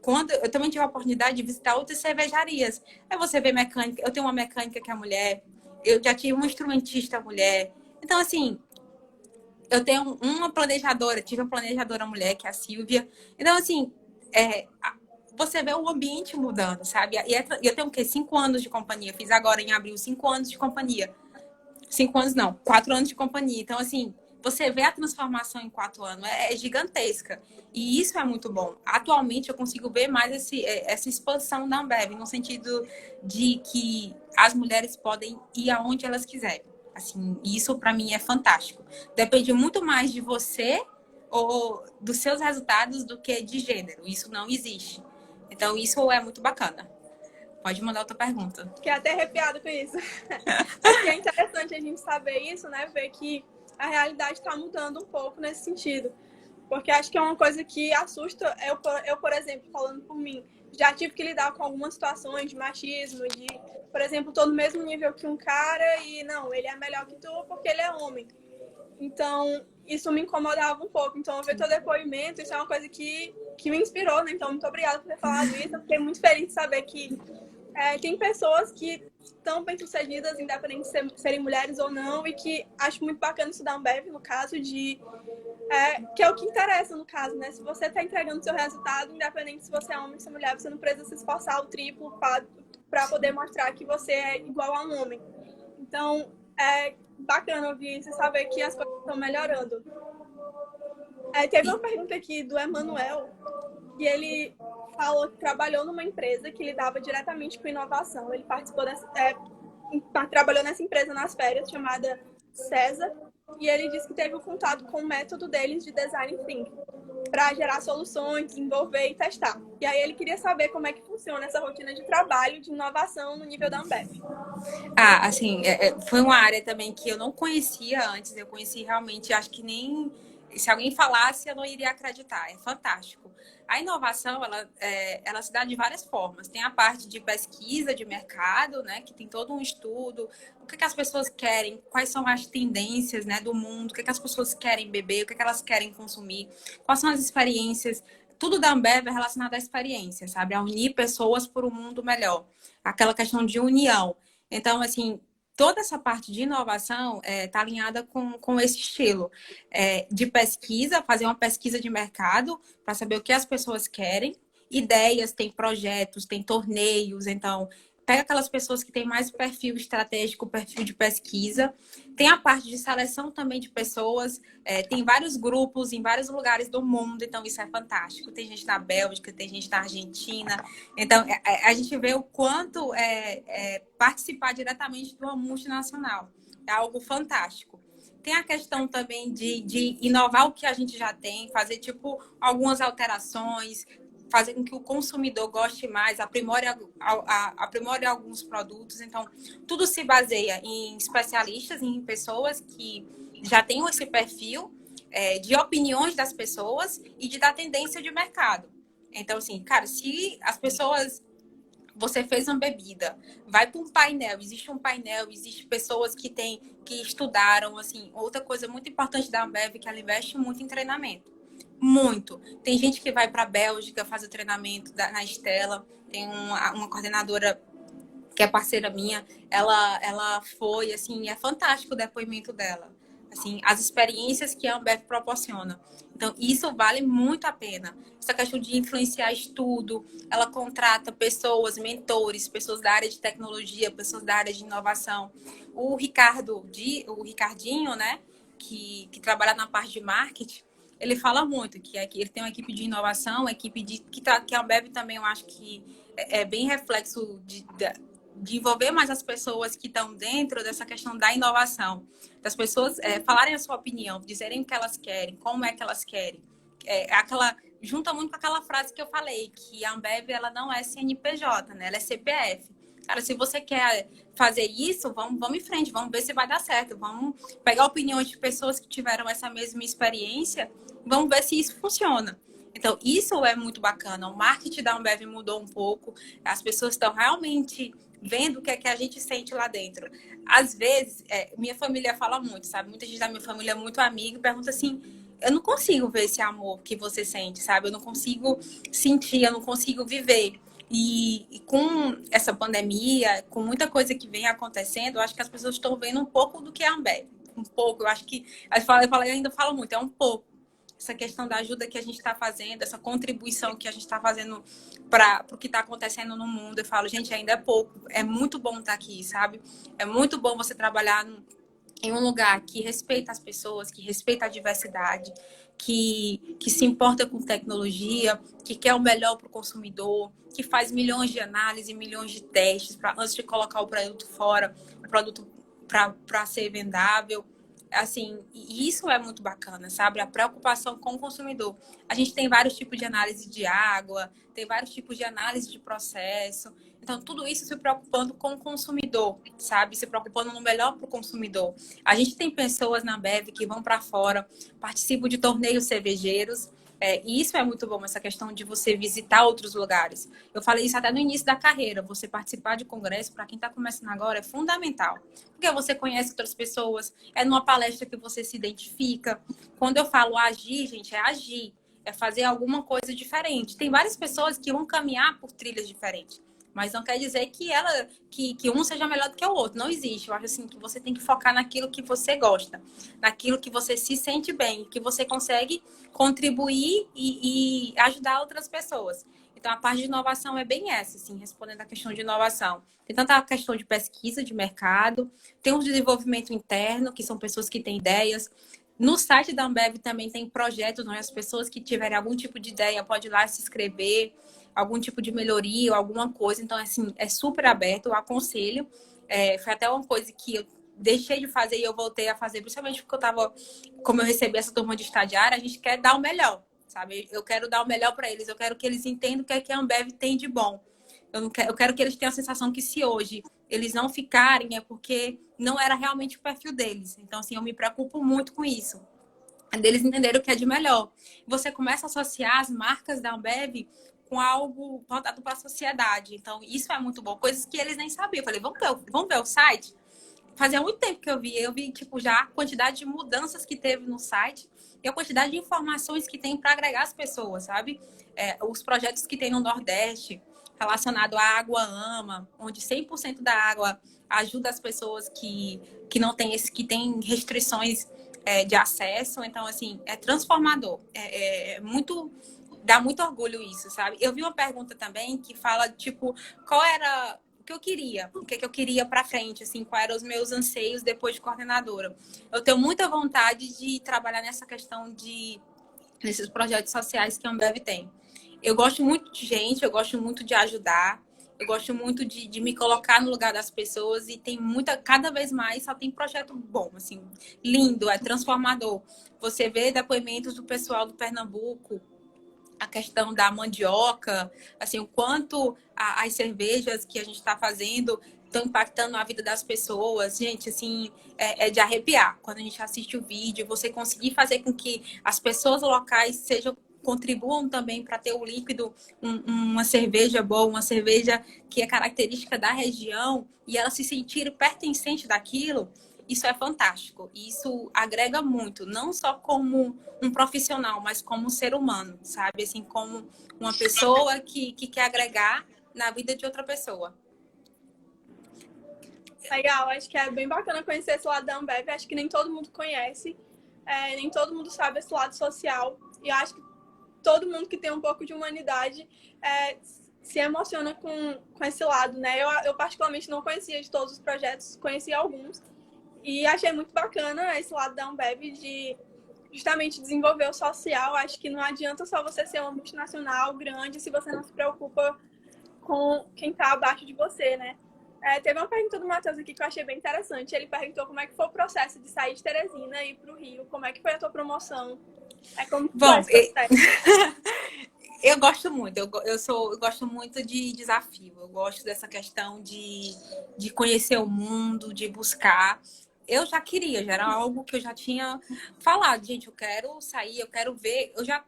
quando eu também tive a oportunidade de visitar outras cervejarias. Aí você vê mecânica, eu tenho uma mecânica que é mulher, eu já tive uma instrumentista mulher. Então, assim, eu tenho tive uma planejadora mulher, que é a Silvia. Então, assim, você vê o ambiente mudando, sabe? E eu tenho o quê? 5 anos de companhia. Fiz agora em abril 5 anos de companhia. 5 anos não, 4 anos de companhia. Então, assim, você vê a transformação em 4 anos, é gigantesca. E isso é muito bom. Atualmente, eu consigo ver mais essa expansão da Ambev, no sentido de que as mulheres podem ir aonde elas quiserem. Assim, isso para mim é fantástico. Depende muito mais de você ou dos seus resultados do que de gênero. Isso não existe. Então, isso é muito bacana. Pode mandar outra pergunta. Fiquei até arrepiada com isso. Porque é interessante a gente saber isso, né? Ver que a realidade está mudando um pouco nesse sentido. Porque acho que é uma coisa que assusta. Eu, por exemplo, falando por mim, já tive que lidar com algumas situações de machismo, de, por exemplo, tô no mesmo nível que um cara e não, ele é melhor que tu porque ele é homem. Então, isso me incomodava um pouco. Então, eu ver teu depoimento, isso é uma coisa que me inspirou, né? Então, muito obrigada por ter falado isso. Eu fiquei muito feliz de saber que tem pessoas que estão bem-sucedidas, independente de serem mulheres ou não, e que acho muito bacana isso da Ambev, no caso de... que é o que interessa, no caso, né? Se você está entregando seu resultado, independente se você é homem ou se é mulher, você não precisa se esforçar o triplo para poder mostrar que você é igual a um homem. Então, é bacana ouvir isso e saber que as coisas estão melhorando. Teve uma pergunta aqui do Emanuel, e ele falou que trabalhou numa empresa que lidava diretamente com inovação. Ele participou trabalhou nessa empresa nas férias, chamada César, e ele disse que teve o contato com o método deles de design thinking para gerar soluções, desenvolver e testar. E aí ele queria saber como é que funciona essa rotina de trabalho de inovação no nível da Ambev. Assim, foi uma área também que eu não conhecia antes. Eu conheci realmente, acho que nem... Se alguém falasse, eu não iria acreditar. É fantástico. A inovação, ela se dá de várias formas. Tem a parte de pesquisa de mercado, né? Que tem todo um estudo. O que as pessoas querem, quais são as tendências, né, do mundo, o que as pessoas querem beber, o que elas querem consumir, quais são as experiências. Tudo da Ambev é relacionado à experiência, sabe? A unir pessoas por um mundo melhor. Aquela questão de união. Então, assim, toda essa parte de inovação está alinhada com esse estilo de pesquisa, fazer uma pesquisa de mercado para saber o que as pessoas querem, ideias, tem projetos, tem torneios. Então, pega aquelas pessoas que têm mais perfil estratégico, perfil de pesquisa. Tem a parte de seleção também de pessoas. Tem vários grupos em vários lugares do mundo, então isso é fantástico. Tem gente na Bélgica, tem gente na Argentina. Então, a gente vê o quanto participar diretamente de uma multinacional. É algo fantástico. Tem a questão também de inovar o que a gente já tem, fazer, tipo, algumas alterações, fazer com que o consumidor goste mais, aprimore alguns produtos. Então, tudo se baseia em especialistas, em pessoas que já tenham esse perfil de opiniões das pessoas e de dar tendência de mercado. Então, assim, cara, se as pessoas... Você fez uma bebida, vai para um painel, existe pessoas que estudaram, assim, outra coisa muito importante da Ambev é que ela investe muito em treinamento. Muito. Tem gente que vai para a Bélgica fazer o treinamento na Estela, tem uma coordenadora que é parceira minha, ela foi, assim, é fantástico o depoimento dela. Assim, as experiências que a Ambev proporciona. Então, isso vale muito a pena. Essa questão de influenciar estudo, ela contrata pessoas, mentores, pessoas da área de tecnologia, pessoas da área de inovação. O Ricardinho, né, que trabalha na parte de marketing, ele fala muito que ele tem uma equipe de inovação, uma equipe que a Ambev também eu acho que é bem reflexo de envolver mais as pessoas que estão dentro dessa questão da inovação. Das pessoas falarem a sua opinião, dizerem o que elas querem, como é que elas querem. Junta muito com aquela frase que eu falei, que a Ambev ela não é CNPJ, né? Ela é CPF. Cara, se você quer fazer isso, vamos em frente, vamos ver se vai dar certo. Vamos pegar opiniões de pessoas que tiveram essa mesma experiência, vamos ver se isso funciona. Então, isso é muito bacana. O marketing da Ambev mudou um pouco. As pessoas estão realmente vendo o que é que a gente sente lá dentro. Às vezes, minha família fala muito, sabe? Muita gente da minha família é muito amiga e pergunta assim, eu não consigo ver esse amor que você sente, sabe? Eu não consigo sentir, eu não consigo viver. E com essa pandemia, com muita coisa que vem acontecendo, eu acho que as pessoas estão vendo um pouco do que é a Ambev. Um pouco, eu acho que... Eu ainda falo muito, é um pouco. Essa questão da ajuda que a gente está fazendo, essa contribuição que a gente está fazendo para o que está acontecendo no mundo. Eu falo, gente, ainda é pouco. É muito bom estar aqui, sabe? É muito bom você trabalhar em um lugar que respeita as pessoas, que respeita a diversidade, que se importa com tecnologia, que quer o melhor para o consumidor, que faz milhões de análises, milhões de testes antes de colocar o produto fora, o produto para ser vendável. Assim, e isso é muito bacana, sabe? A preocupação com o consumidor. A gente tem vários tipos de análise de água, tem vários tipos de análise de processo. Então, tudo isso se preocupando com o consumidor, sabe? Se preocupando no melhor para o consumidor. A gente tem pessoas na Ambev que vão para fora, participam de torneios cervejeiros. E isso é muito bom, essa questão de você visitar outros lugares. Eu falei isso até no início da carreira. Você participar de congresso, para quem está começando agora, é fundamental. Porque você conhece outras pessoas, é numa palestra que você se identifica. Quando eu falo agir, gente, é agir. É fazer alguma coisa diferente. Tem várias pessoas que vão caminhar por trilhas diferentes. Mas não quer dizer que um seja melhor do que o outro. Não existe. Eu acho assim que você tem que focar naquilo que você gosta, naquilo que você se sente bem, que você consegue contribuir e ajudar outras pessoas. Então, a parte de inovação é bem essa, assim, respondendo a questão de inovação. Tem tanta questão de pesquisa de mercado, tem um desenvolvimento interno, que são pessoas que têm ideias. No site da Ambev também tem projetos, né? As pessoas que tiverem algum tipo de ideia podem ir lá se inscrever, algum tipo de melhoria ou alguma coisa. Então, assim, é super aberto, eu aconselho. Foi até uma coisa que eu deixei de fazer e eu voltei a fazer, principalmente porque como eu recebi essa turma de estagiária, a gente quer dar o melhor, sabe? Eu quero dar o melhor para eles, eu quero que eles entendam o que a Ambev tem de bom. Eu quero que eles tenham a sensação que se hoje eles não ficarem, é porque não era realmente o perfil deles. Então, assim, eu me preocupo muito com isso. Deles entenderem o que é de melhor. Você começa a associar as marcas da Ambev com algo voltado para a sociedade. Então, isso é muito bom. Coisas que eles nem sabiam. Eu falei, vamos ver o site? Fazia muito tempo que eu vi, tipo, já a quantidade de mudanças que teve no site e a quantidade de informações que tem para agregar as pessoas, sabe? Os projetos que tem no Nordeste, relacionado à Água Ama, onde 100% da água ajuda as pessoas que não têm que têm restrições de acesso. Então, assim, é transformador. Muito... Dá muito orgulho isso, sabe? Eu vi uma pergunta também que fala, tipo, que eu queria, o que eu queria para frente, assim, quais eram os meus anseios depois de coordenadora. Eu tenho muita vontade de trabalhar nessa questão nesses projetos sociais que a Ambev tem. Eu gosto muito de gente, eu gosto muito de ajudar, eu gosto muito de me colocar no lugar das pessoas e tem cada vez mais só tem projeto bom, assim, lindo, é transformador. Você vê depoimentos do pessoal do Pernambuco, a questão da mandioca, assim, o quanto as cervejas que a gente está fazendo estão impactando a vida das pessoas. Gente, assim, é de arrepiar. Quando a gente assiste o vídeo, você conseguir fazer com que as pessoas locais contribuam também para ter o líquido, uma cerveja boa, uma cerveja que é característica da região e elas se sentirem pertencentes daquilo, isso é fantástico. Isso agrega muito, não só como um profissional, mas como um ser humano, sabe? Assim, como uma pessoa que quer agregar na vida de outra pessoa. Legal, acho que é bem bacana conhecer esse lado da Ambev. Acho que nem todo mundo conhece, nem todo mundo sabe esse lado social. E acho que todo mundo que tem um pouco de humanidade se emociona com esse lado, né? Eu particularmente não conhecia de todos os projetos, conheci alguns. E achei muito bacana esse lado da Ambev de justamente desenvolver o social. Acho que não adianta só você ser uma multinacional grande se você não se preocupa com quem está abaixo de você, né? Teve uma pergunta do Matheus aqui que eu achei bem interessante. Ele perguntou como é que foi o processo de sair de Teresina e ir para o Rio. Como é que foi a tua promoção? Como Bom, foi esse processo? Eu gosto muito, eu gosto muito de desafio, eu gosto dessa questão de conhecer o mundo, de buscar. Eu já queria, já era algo que eu já tinha falado, gente, eu quero sair, eu quero ver. A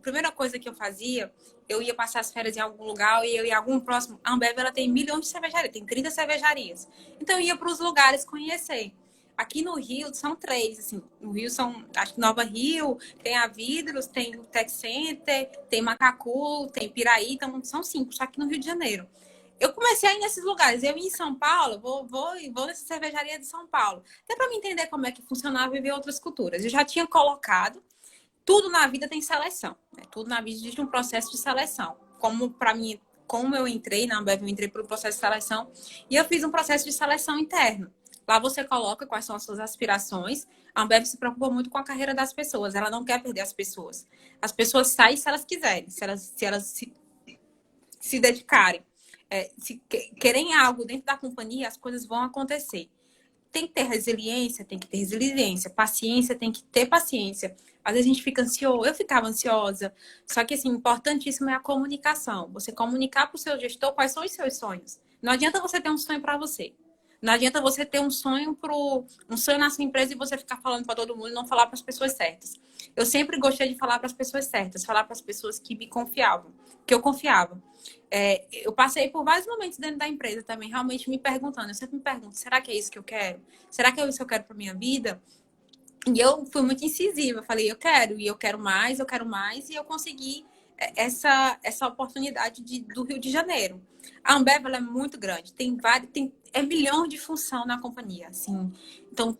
primeira coisa que eu fazia, eu ia passar as férias em algum lugar e eu ia em algum próximo. A Ambev, ela tem milhões de cervejarias, tem 30 cervejarias. Então eu ia para os lugares conhecer. Aqui no Rio são 3, assim. No Rio são, acho que Nova Rio, tem a Vidros, tem o Tech Center, tem Macacu, tem Piraí, então são 5, só que no Rio de Janeiro. Eu comecei a ir nesses lugares. Eu ia em São Paulo, vou nessa cervejaria de São Paulo. Até para me entender como é que funcionava e ver outras culturas. Eu já tinha colocado, tudo na vida tem seleção, né? Tudo na vida existe um processo de seleção. Como para mim, como eu entrei na Ambev, eu entrei para o processo de seleção e eu fiz um processo de seleção interno. Lá você coloca quais são as suas aspirações. A Ambev se preocupa muito com a carreira das pessoas. Ela não quer perder as pessoas. As pessoas saem se elas quiserem, se elas se dedicarem. Se querem algo dentro da companhia, as coisas vão acontecer. Tem que ter resiliência, tem que ter resiliência. Paciência, tem que ter paciência. Às vezes a gente fica ansioso, eu ficava ansiosa. Só que, assim, importantíssimo é a comunicação. Você comunicar para o seu gestor quais são os seus sonhos. Não adianta você ter um sonho para você. Não adianta você ter um sonho na sua empresa e você ficar falando para todo mundo e não falar para as pessoas certas. Eu sempre gostei de falar para as pessoas certas, falar para as pessoas que me confiavam, que eu confiava. Eu passei por vários momentos dentro da empresa também, realmente me perguntando. Eu sempre me pergunto, será que é isso que eu quero? Será que é isso que eu quero para minha vida? E eu fui muito incisiva. Eu falei, eu quero, e eu quero mais, e eu consegui essa oportunidade do Rio de Janeiro. A Ambev, ela é muito grande, é milhão de função na companhia, assim. Então,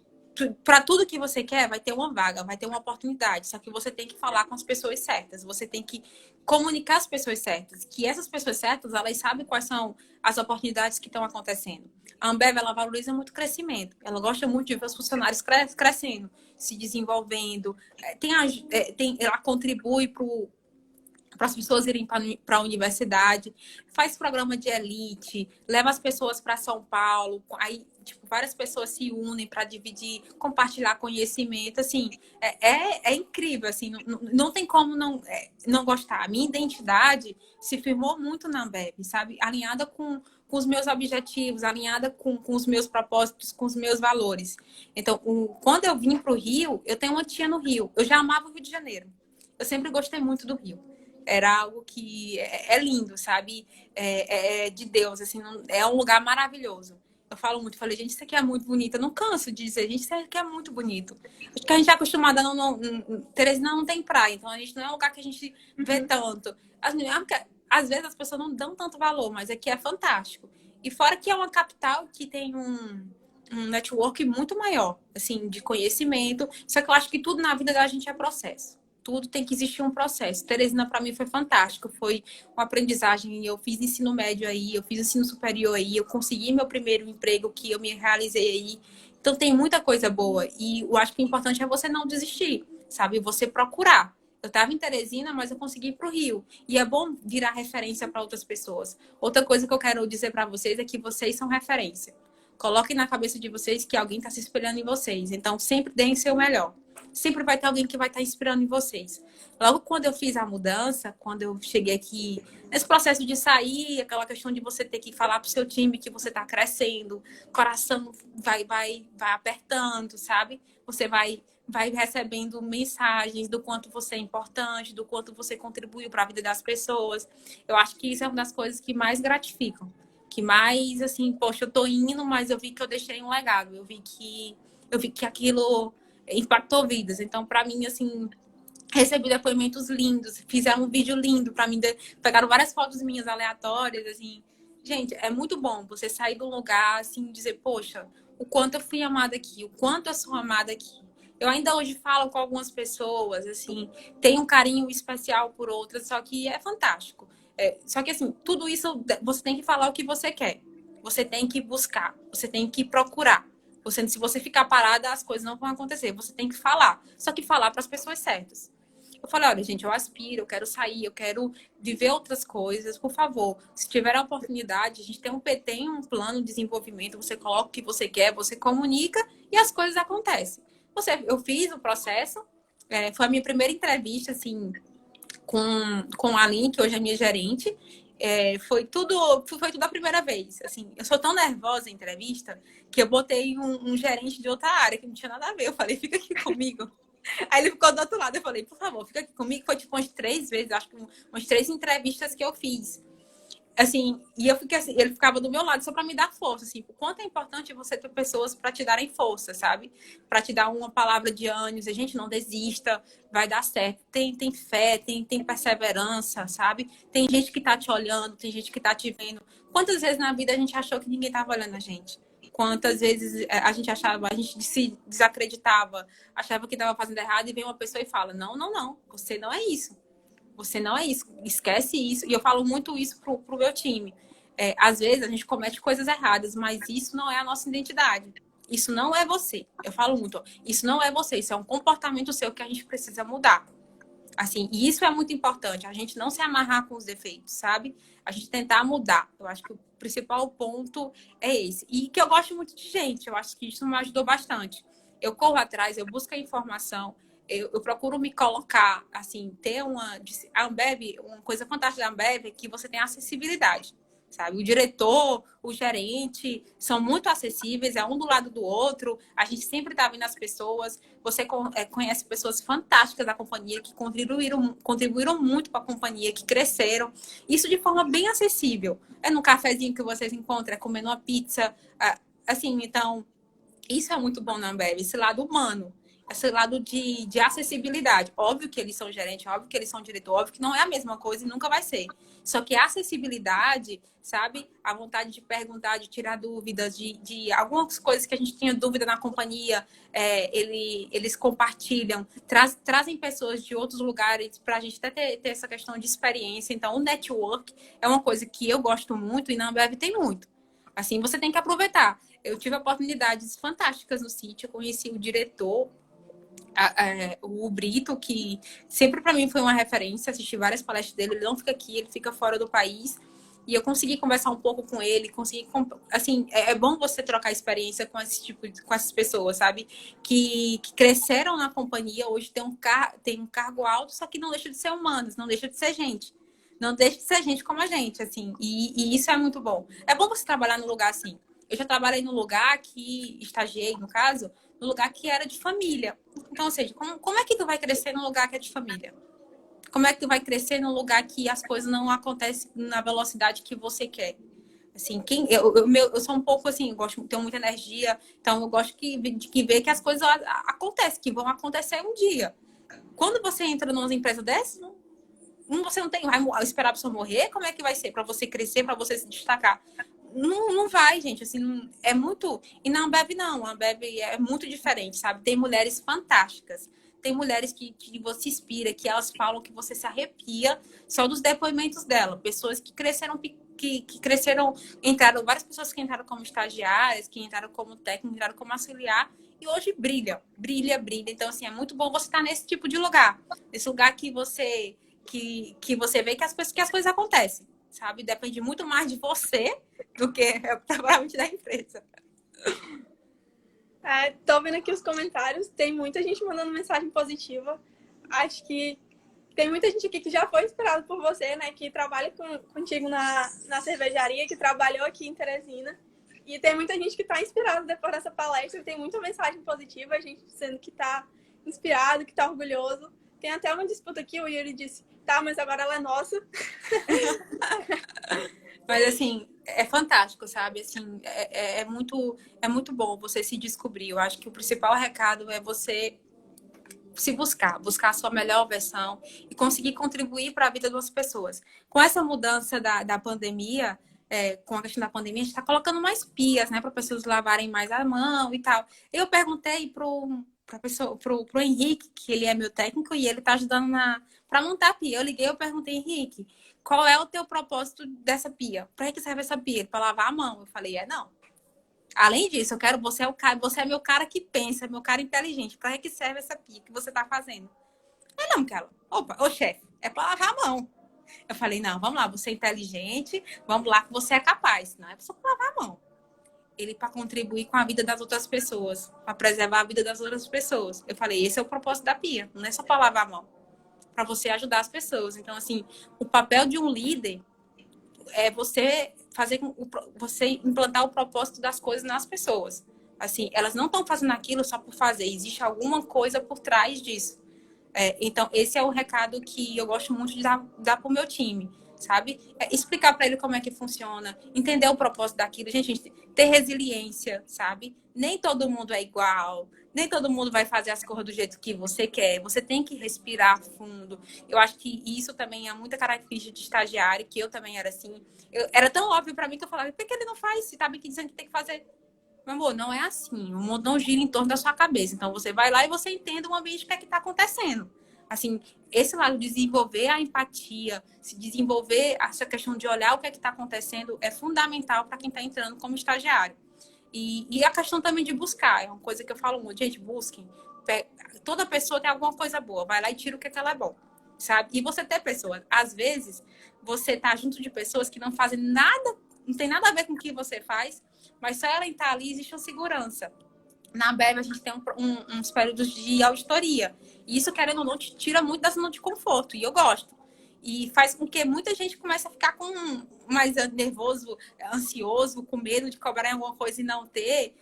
para tudo que você quer, vai ter uma vaga, vai ter uma oportunidade. Só que você tem que falar com as pessoas certas, você tem que comunicar as pessoas certas, que essas pessoas certas, elas sabem quais são as oportunidades que estão acontecendo. A Ambev, ela valoriza muito o crescimento, ela gosta muito de ver os funcionários crescendo, se desenvolvendo, ela contribui para as pessoas irem para a universidade, faz programa de elite, leva as pessoas para São Paulo, aí tipo, várias pessoas se unem para dividir, compartilhar conhecimento, assim, é incrível, assim, não tem como não gostar. A minha identidade se firmou muito na Ambev, sabe? Alinhada com os meus objetivos, alinhada com os meus propósitos, com os meus valores. Então, quando eu vim para o Rio, eu tenho uma tia no Rio, eu já amava o Rio de Janeiro, eu sempre gostei muito do Rio. Era algo que é lindo, sabe? É de Deus, assim, é um lugar maravilhoso. Eu falo muito, falei, gente, isso aqui é muito bonito. Eu não canso de dizer, gente, isso aqui é muito bonito. Acho que a gente é acostumada, Teresina não tem praia, então a gente não é um lugar que a gente vê tanto. Às vezes as pessoas não dão tanto valor, mas aqui é fantástico. E fora que é uma capital que tem um network muito maior, assim, de conhecimento. Só que eu acho que tudo na vida da gente é processo. Tudo tem que existir um processo. Teresina, para mim, foi fantástico. Foi uma aprendizagem. Eu fiz ensino médio aí, eu fiz ensino superior aí, eu consegui meu primeiro emprego que eu me realizei aí. Então, tem muita coisa boa. E eu acho que o importante é você não desistir, sabe? Você procurar. Eu estava em Teresina, mas eu consegui ir para o Rio. E é bom virar referência para outras pessoas. Outra coisa que eu quero dizer para vocês é que vocês são referência. Coloquem na cabeça de vocês que alguém está se espelhando em vocês. Então, sempre deem seu melhor. Sempre vai ter alguém que vai estar inspirando em vocês. Logo quando eu fiz a mudança, quando eu cheguei aqui, nesse processo de sair, aquela questão de você ter que falar pro seu time que você está crescendo, coração vai apertando, sabe? Você vai recebendo mensagens do quanto você é importante, do quanto você contribuiu para a vida das pessoas. Eu acho que isso é uma das coisas que mais gratificam. Que mais, assim, poxa, eu tô indo, mas eu vi que eu deixei um legado. Eu vi que aquilo impactou vidas. Então, para mim, assim, recebi depoimentos lindos, fizeram um vídeo lindo para mim, pegaram várias fotos minhas aleatórias, assim. Gente, é muito bom você sair do lugar, assim, dizer, poxa, o quanto eu fui amada aqui, o quanto eu sou amada aqui. Eu ainda hoje falo com algumas pessoas, assim, tenho um carinho especial por outras, só que é fantástico. Só que, assim, tudo isso você tem que falar o que você quer. Você tem que buscar, você tem que procurar. Se você ficar parada, as coisas não vão acontecer. Você tem que falar. Só que falar para as pessoas certas. Eu falei, olha, gente, eu aspiro, eu quero sair, eu quero viver outras coisas. Por favor, se tiver a oportunidade, a gente tem um plano de desenvolvimento, você coloca o que você quer, você comunica e as coisas acontecem. Eu fiz o processo, foi a minha primeira entrevista, assim, com a Aline, que hoje é minha gerente. Foi tudo a primeira vez. Assim, eu sou tão nervosa em entrevista que eu botei um gerente de outra área que não tinha nada a ver. Eu falei, fica aqui comigo. Aí ele ficou do outro lado. Eu falei, por favor, fica aqui comigo. Foi tipo umas 3 vezes, acho que umas 3 entrevistas que eu fiz. Assim, e eu fiquei assim, ele ficava do meu lado só para me dar força, assim, o quanto é importante você ter pessoas para te darem força, sabe? Para te dar uma palavra de ânimo, dizer, gente, não desista, vai dar certo. Tem fé, tem perseverança, sabe? Tem gente que tá te olhando, tem gente que tá te vendo. Quantas vezes na vida a gente achou que ninguém tava olhando a gente? Quantas vezes a gente se desacreditava, achava que estava fazendo errado e vem uma pessoa e fala, não, você não é isso. Você não é isso, esquece isso. E eu falo muito isso pro meu time. Às vezes a gente comete coisas erradas, mas isso não é a nossa identidade. Isso não é você. Eu falo muito, ó, isso não é você, isso é um comportamento seu que a gente precisa mudar. Assim, e isso é muito importante, a gente não se amarrar com os defeitos, sabe? A gente tentar mudar. Eu acho que o principal ponto é esse. E que eu gosto muito de gente, eu acho que isso me ajudou bastante. Eu corro atrás, eu busco a informação, eu procuro me colocar, assim, ter a Ambev, uma coisa fantástica da Ambev é que você tem acessibilidade, sabe? O diretor, o gerente são muito acessíveis, é um do lado do outro, a gente sempre tá vendo as pessoas, você conhece pessoas fantásticas da companhia que contribuíram muito para a companhia, que cresceram, isso de forma bem acessível. É no cafezinho que vocês encontram, é comendo uma pizza, assim, então, isso é muito bom na Ambev, esse lado humano. Esse lado de acessibilidade. Óbvio que eles são gerentes, óbvio que eles são diretor, óbvio que não é a mesma coisa e nunca vai ser. Só que a acessibilidade, sabe? A vontade de perguntar, de tirar dúvidas, de algumas coisas que a gente tinha dúvida na companhia, eles compartilham, trazem pessoas de outros lugares para a gente até ter essa questão de experiência. Então, o network é uma coisa que eu gosto muito e na Ambev tem muito. Assim, você tem que aproveitar. Eu tive oportunidades fantásticas no sítio, eu conheci o diretor, o Brito, que sempre para mim foi uma referência, assisti várias palestras dele, ele não fica aqui, ele fica fora do país, e eu consegui conversar um pouco com ele, assim, é bom você trocar experiência com com essas pessoas, sabe? Que cresceram na companhia, hoje tem um cargo alto, só que não deixa de ser humanos, não deixa de ser gente. Não deixa de ser gente como a gente, assim, e isso é muito bom. É bom você trabalhar num lugar assim. Eu já trabalhei num lugar que, estagiei, no caso, num lugar que era de família. Então, ou seja, como é que tu vai crescer num lugar que é de família? Como é que tu vai crescer num lugar que as coisas não acontecem na velocidade que você quer? Assim, eu sou um pouco assim, tenho muita energia, então eu gosto de ver que as coisas acontecem, que vão acontecer um dia. Quando você entra numa empresa dessas, você não vai esperar a pessoa morrer, como é que vai ser? Para você crescer, para você se destacar? Não vai, gente, assim, é muito... E na Ambev, não. A Ambev é muito diferente, sabe? Tem mulheres fantásticas. tem mulheres que você inspira, que elas falam que você se arrepia só dos depoimentos dela. Pessoas que cresceram, que cresceram, entraram, várias pessoas que entraram como estagiárias, que entraram como técnico, entraram como auxiliar, e hoje brilha, brilha, brilha. Então, assim, é muito bom você estar nesse tipo de lugar. Nesse lugar que você, que você vê que as coisas acontecem, sabe? Depende muito mais de você do que provavelmente da empresa. Tô vendo aqui os comentários, tem muita gente mandando mensagem positiva. Acho que tem muita gente aqui que já foi inspirado por você, né? Que trabalha contigo na cervejaria, que trabalhou aqui em Teresina. E tem muita gente que está inspirada depois dessa palestra. Tem muita mensagem positiva, a gente dizendo que está inspirado, que está orgulhoso. Tem até uma disputa aqui, o Yuri disse, tá, mas agora ela é nossa. Mas, assim, é fantástico, sabe? Assim, é muito bom você se descobrir. Eu acho que o principal recado é você se buscar a sua melhor versão e conseguir contribuir para a vida das pessoas. Com essa mudança da pandemia, com a questão da pandemia, a gente está colocando mais pias, né, para pessoas lavarem mais a mão e tal. Eu perguntei pro Henrique, que ele é meu técnico e ele está ajudando para montar a pia. Eu liguei, eu perguntei, Henrique, qual é o teu propósito dessa pia? Para que serve essa pia? Para lavar a mão. Eu falei, não. Além disso, eu quero você é meu cara que pensa, meu cara inteligente. Para que serve essa pia que você está fazendo? Não, Micaela. Opa, ô chefe, é para lavar a mão. Eu falei, não, vamos lá, você é inteligente, vamos lá que você é capaz. Não é só para lavar a mão. Ele para contribuir com a vida das outras pessoas, para preservar a vida das outras pessoas. Eu falei, esse é o propósito da pia, não é só para lavar a mão, para você ajudar as pessoas. Então, assim, o papel de um líder é você você implantar o propósito das coisas nas pessoas. Assim, elas não estão fazendo aquilo só por fazer, existe alguma coisa por trás disso. Então, esse é o recado que eu gosto muito de dar para o meu time, sabe? Explicar para ele como é que funciona, entender o propósito daquilo. Gente, ter resiliência, sabe? Nem todo mundo é igual, nem todo mundo vai fazer as coisas do jeito que você quer. Você tem que respirar fundo. Eu acho que isso também é muita característica de estagiário, que eu também era assim. Era tão óbvio para mim que eu falava, por que ele não faz? Se tá bem que dizendo que tem que fazer. Meu amor, não é assim. O mundo não gira em torno da sua cabeça. Então, você vai lá e você entende o ambiente que está acontecendo. Assim, esse lado de desenvolver a empatia, se desenvolver essa questão de olhar o que está acontecendo é fundamental para quem está entrando como estagiário. E a questão também de buscar. É uma coisa que eu falo muito. Gente, busquem. Toda pessoa tem alguma coisa boa. Vai lá e tira o que ela é bom. Sabe? E você ter pessoas. Às vezes, você tá junto de pessoas que não fazem nada, não tem nada a ver com o que você faz, mas só ela estar ali existe uma segurança. Na Bev, a gente tem uns períodos de auditoria. E isso, querendo ou não, te tira muito da zona de conforto. E eu gosto. E faz com que muita gente comece a ficar mais nervoso, ansioso, com medo de cobrar alguma coisa e não ter.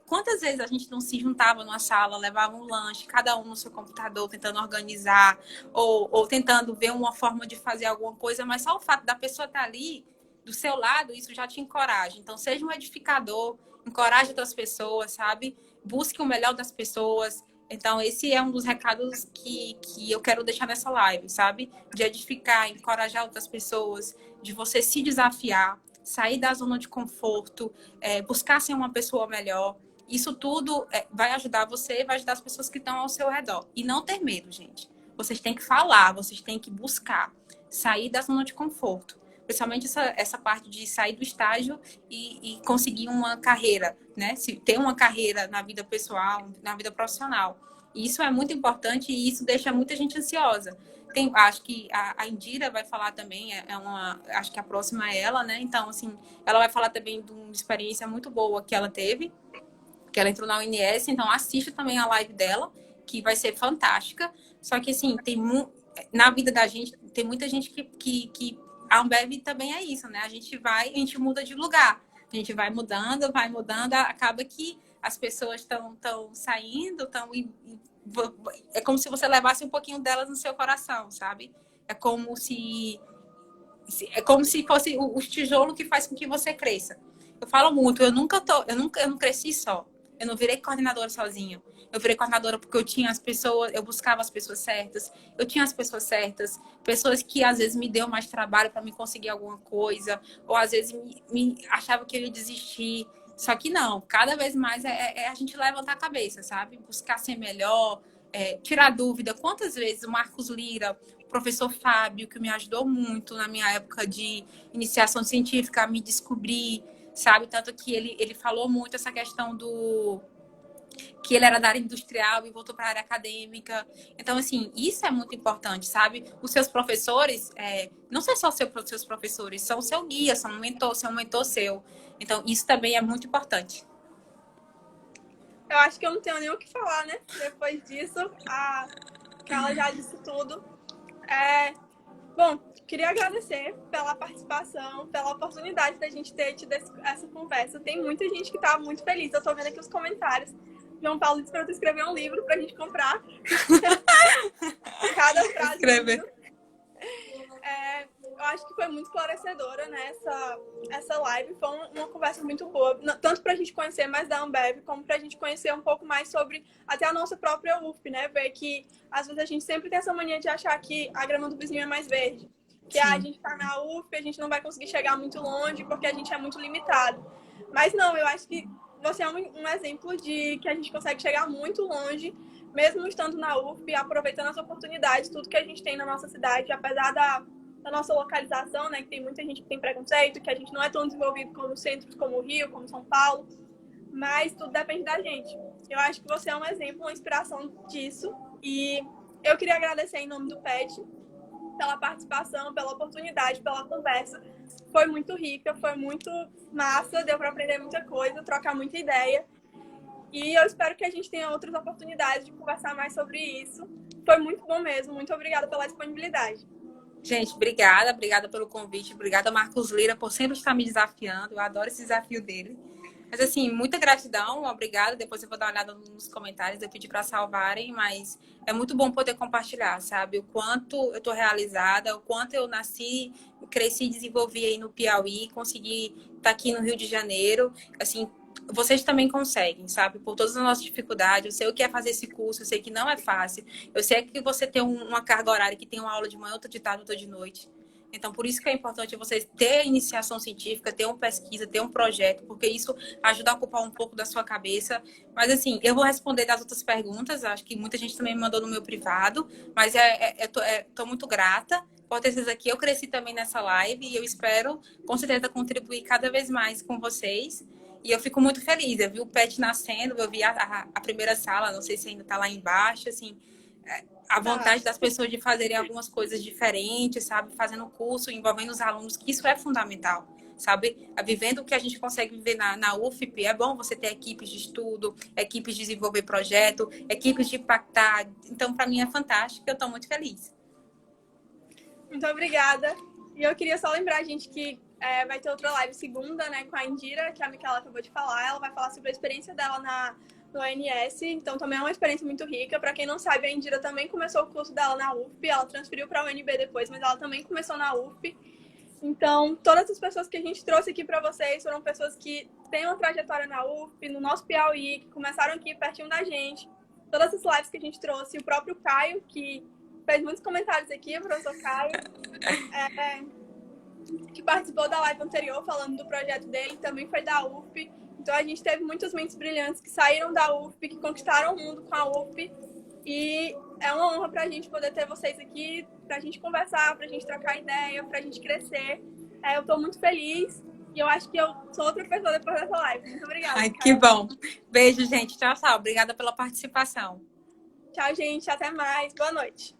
Quantas vezes a gente não se juntava numa sala, levava um lanche, cada um no seu computador, tentando organizar, ou tentando ver uma forma de fazer alguma coisa, mas só o fato da pessoa estar ali do seu lado, isso já te encoraja. Então, seja um edificador, encoraje outras pessoas, sabe? Busque o melhor das pessoas. Então, esse é um dos recados que eu quero deixar nessa live, sabe? De edificar, encorajar outras pessoas, de você se desafiar, sair da zona de conforto, buscar ser uma pessoa melhor. Isso tudo vai ajudar você, vai ajudar as pessoas que estão ao seu redor. E não ter medo, gente. Vocês têm que falar, vocês têm que buscar sair da zona de conforto. Principalmente essa parte de sair do estágio e conseguir uma carreira, né? Ter uma carreira na vida pessoal, na vida profissional. E isso é muito importante e isso deixa muita gente ansiosa. Acho que a Indira vai falar também, acho que a próxima é ela, né? Então, assim, ela vai falar também de uma experiência muito boa que ela teve, que ela entrou na UNS, então assista também a live dela, que vai ser fantástica. Só que, assim, na vida da gente, tem muita gente que a Ambev também é isso, né? A gente muda de lugar. A gente vai mudando, acaba que as pessoas estão saindo, é como se você levasse um pouquinho delas no seu coração, sabe? É como se fosse os tijolos que faz com que você cresça. Eu falo muito, eu não cresci só. Eu não virei coordenadora sozinha. Eu virei coordenadora porque eu buscava as pessoas certas, eu tinha as pessoas certas, pessoas que às vezes me deu mais trabalho para me conseguir alguma coisa, ou às vezes me achava que eu ia desistir. Só que não, cada vez mais a gente levantar a cabeça, sabe? Buscar ser melhor, tirar dúvida. Quantas vezes o Marcos Lira, o professor Fábio, que me ajudou muito na minha época de iniciação científica, a me descobrir, sabe? Tanto que ele falou muito essa questão que ele era da área industrial e voltou para a área acadêmica. Então, assim, isso é muito importante, sabe? Os seus professores, não são só seus professores, são o seu guia, são um mentor seu. Então, isso também é muito importante. Eu acho que eu não tenho nem o que falar, né? Depois disso, que ela já disse tudo. Bom, queria agradecer pela participação, pela oportunidade da gente ter tido essa conversa. Tem muita gente que está muito feliz. Eu estou vendo aqui os comentários. João Paulo disse para eu escrever um livro para a gente comprar. Cada frase. Escrever. Eu acho que foi muito esclarecedora, né? Essa live foi uma conversa muito boa, tanto para a gente conhecer mais da Ambev, como para a gente conhecer um pouco mais sobre até a nossa própria UFP, né? Ver que às vezes a gente sempre tem essa mania de achar que a grama do vizinho é mais verde, que a gente está na UFP, a gente não vai conseguir chegar muito longe porque a gente é muito limitado. Mas não, eu acho que você é um exemplo de que a gente consegue chegar muito longe, mesmo estando na UFP, aproveitando as oportunidades, tudo que a gente tem na nossa cidade, apesar da nossa localização, né, que tem muita gente que tem preconceito, que a gente não é tão desenvolvido como centros como o Rio, como São Paulo, mas tudo depende da gente. Eu acho que você é um exemplo, uma inspiração disso, e eu queria agradecer em nome do PET pela participação, pela oportunidade, pela conversa. Foi muito rica, foi muito massa, deu para aprender muita coisa, trocar muita ideia, e eu espero que a gente tenha outras oportunidades de conversar mais sobre isso. Foi muito bom mesmo, muito obrigada pela disponibilidade. Gente, obrigada pelo convite, obrigada Marcos Lira por sempre estar me desafiando, eu adoro esse desafio dele. Mas assim, muita gratidão, obrigada, depois eu vou dar uma olhada nos comentários, eu pedi para salvarem, mas é muito bom poder compartilhar, sabe? O quanto eu estou realizada, o quanto eu nasci, cresci e desenvolvi aí no Piauí, consegui estar aqui no Rio de Janeiro, assim, vocês também conseguem, sabe? Por todas as nossas dificuldades, eu sei o que é fazer esse curso, eu sei que não é fácil. Eu sei que você tem uma carga horária, que tem uma aula de manhã, outra de tarde, outra de noite. Então, por isso que é importante vocês ter iniciação científica, ter uma pesquisa, ter um projeto, porque isso ajuda a ocupar um pouco da sua cabeça. Mas, assim, eu vou responder das outras perguntas, acho que muita gente também me mandou no meu privado, mas tô muito grata por ter vocês aqui. Eu cresci também nessa live e eu espero, com certeza, contribuir cada vez mais com vocês. E eu fico muito feliz. Eu vi o PET nascendo, eu vi a primeira sala, não sei se ainda está lá embaixo, assim, a vontade das pessoas de fazerem algumas coisas diferentes, sabe? Fazendo curso, envolvendo os alunos, que isso é fundamental, sabe? Vivendo o que a gente consegue viver na UFP, é bom você ter equipes de estudo, equipes de desenvolver projeto, equipes de impactar. Então, para mim é fantástico, eu estou muito feliz. Muito obrigada. E eu queria só lembrar, gente, que vai ter outra live segunda, né, com a Indira, que a Micaela acabou de falar. Ela vai falar sobre a experiência dela no ONS, então também é uma experiência muito rica. Para quem não sabe, a Indira também começou o curso dela na UFP, ela transferiu para a UNB depois, mas ela também começou na UFP. Então, todas as pessoas que a gente trouxe aqui para vocês foram pessoas que têm uma trajetória na UFP, no nosso Piauí, que começaram aqui pertinho da gente. Todas as lives que a gente trouxe, o próprio Caio, que fez muitos comentários aqui, o professor Caio, que participou da live anterior falando do projeto dele, também foi da UFP. Então a gente teve muitas mentes brilhantes que saíram da UFP, que conquistaram o mundo com a UFP. E é uma honra pra gente poder ter vocês aqui, pra gente conversar, pra gente trocar ideia, pra gente crescer. Eu tô muito feliz e eu acho que eu sou outra pessoa depois dessa live. Muito obrigada. Ai, que bom. Beijo, gente. Tchau, tchau. Obrigada pela participação. Tchau, gente. Até mais. Boa noite.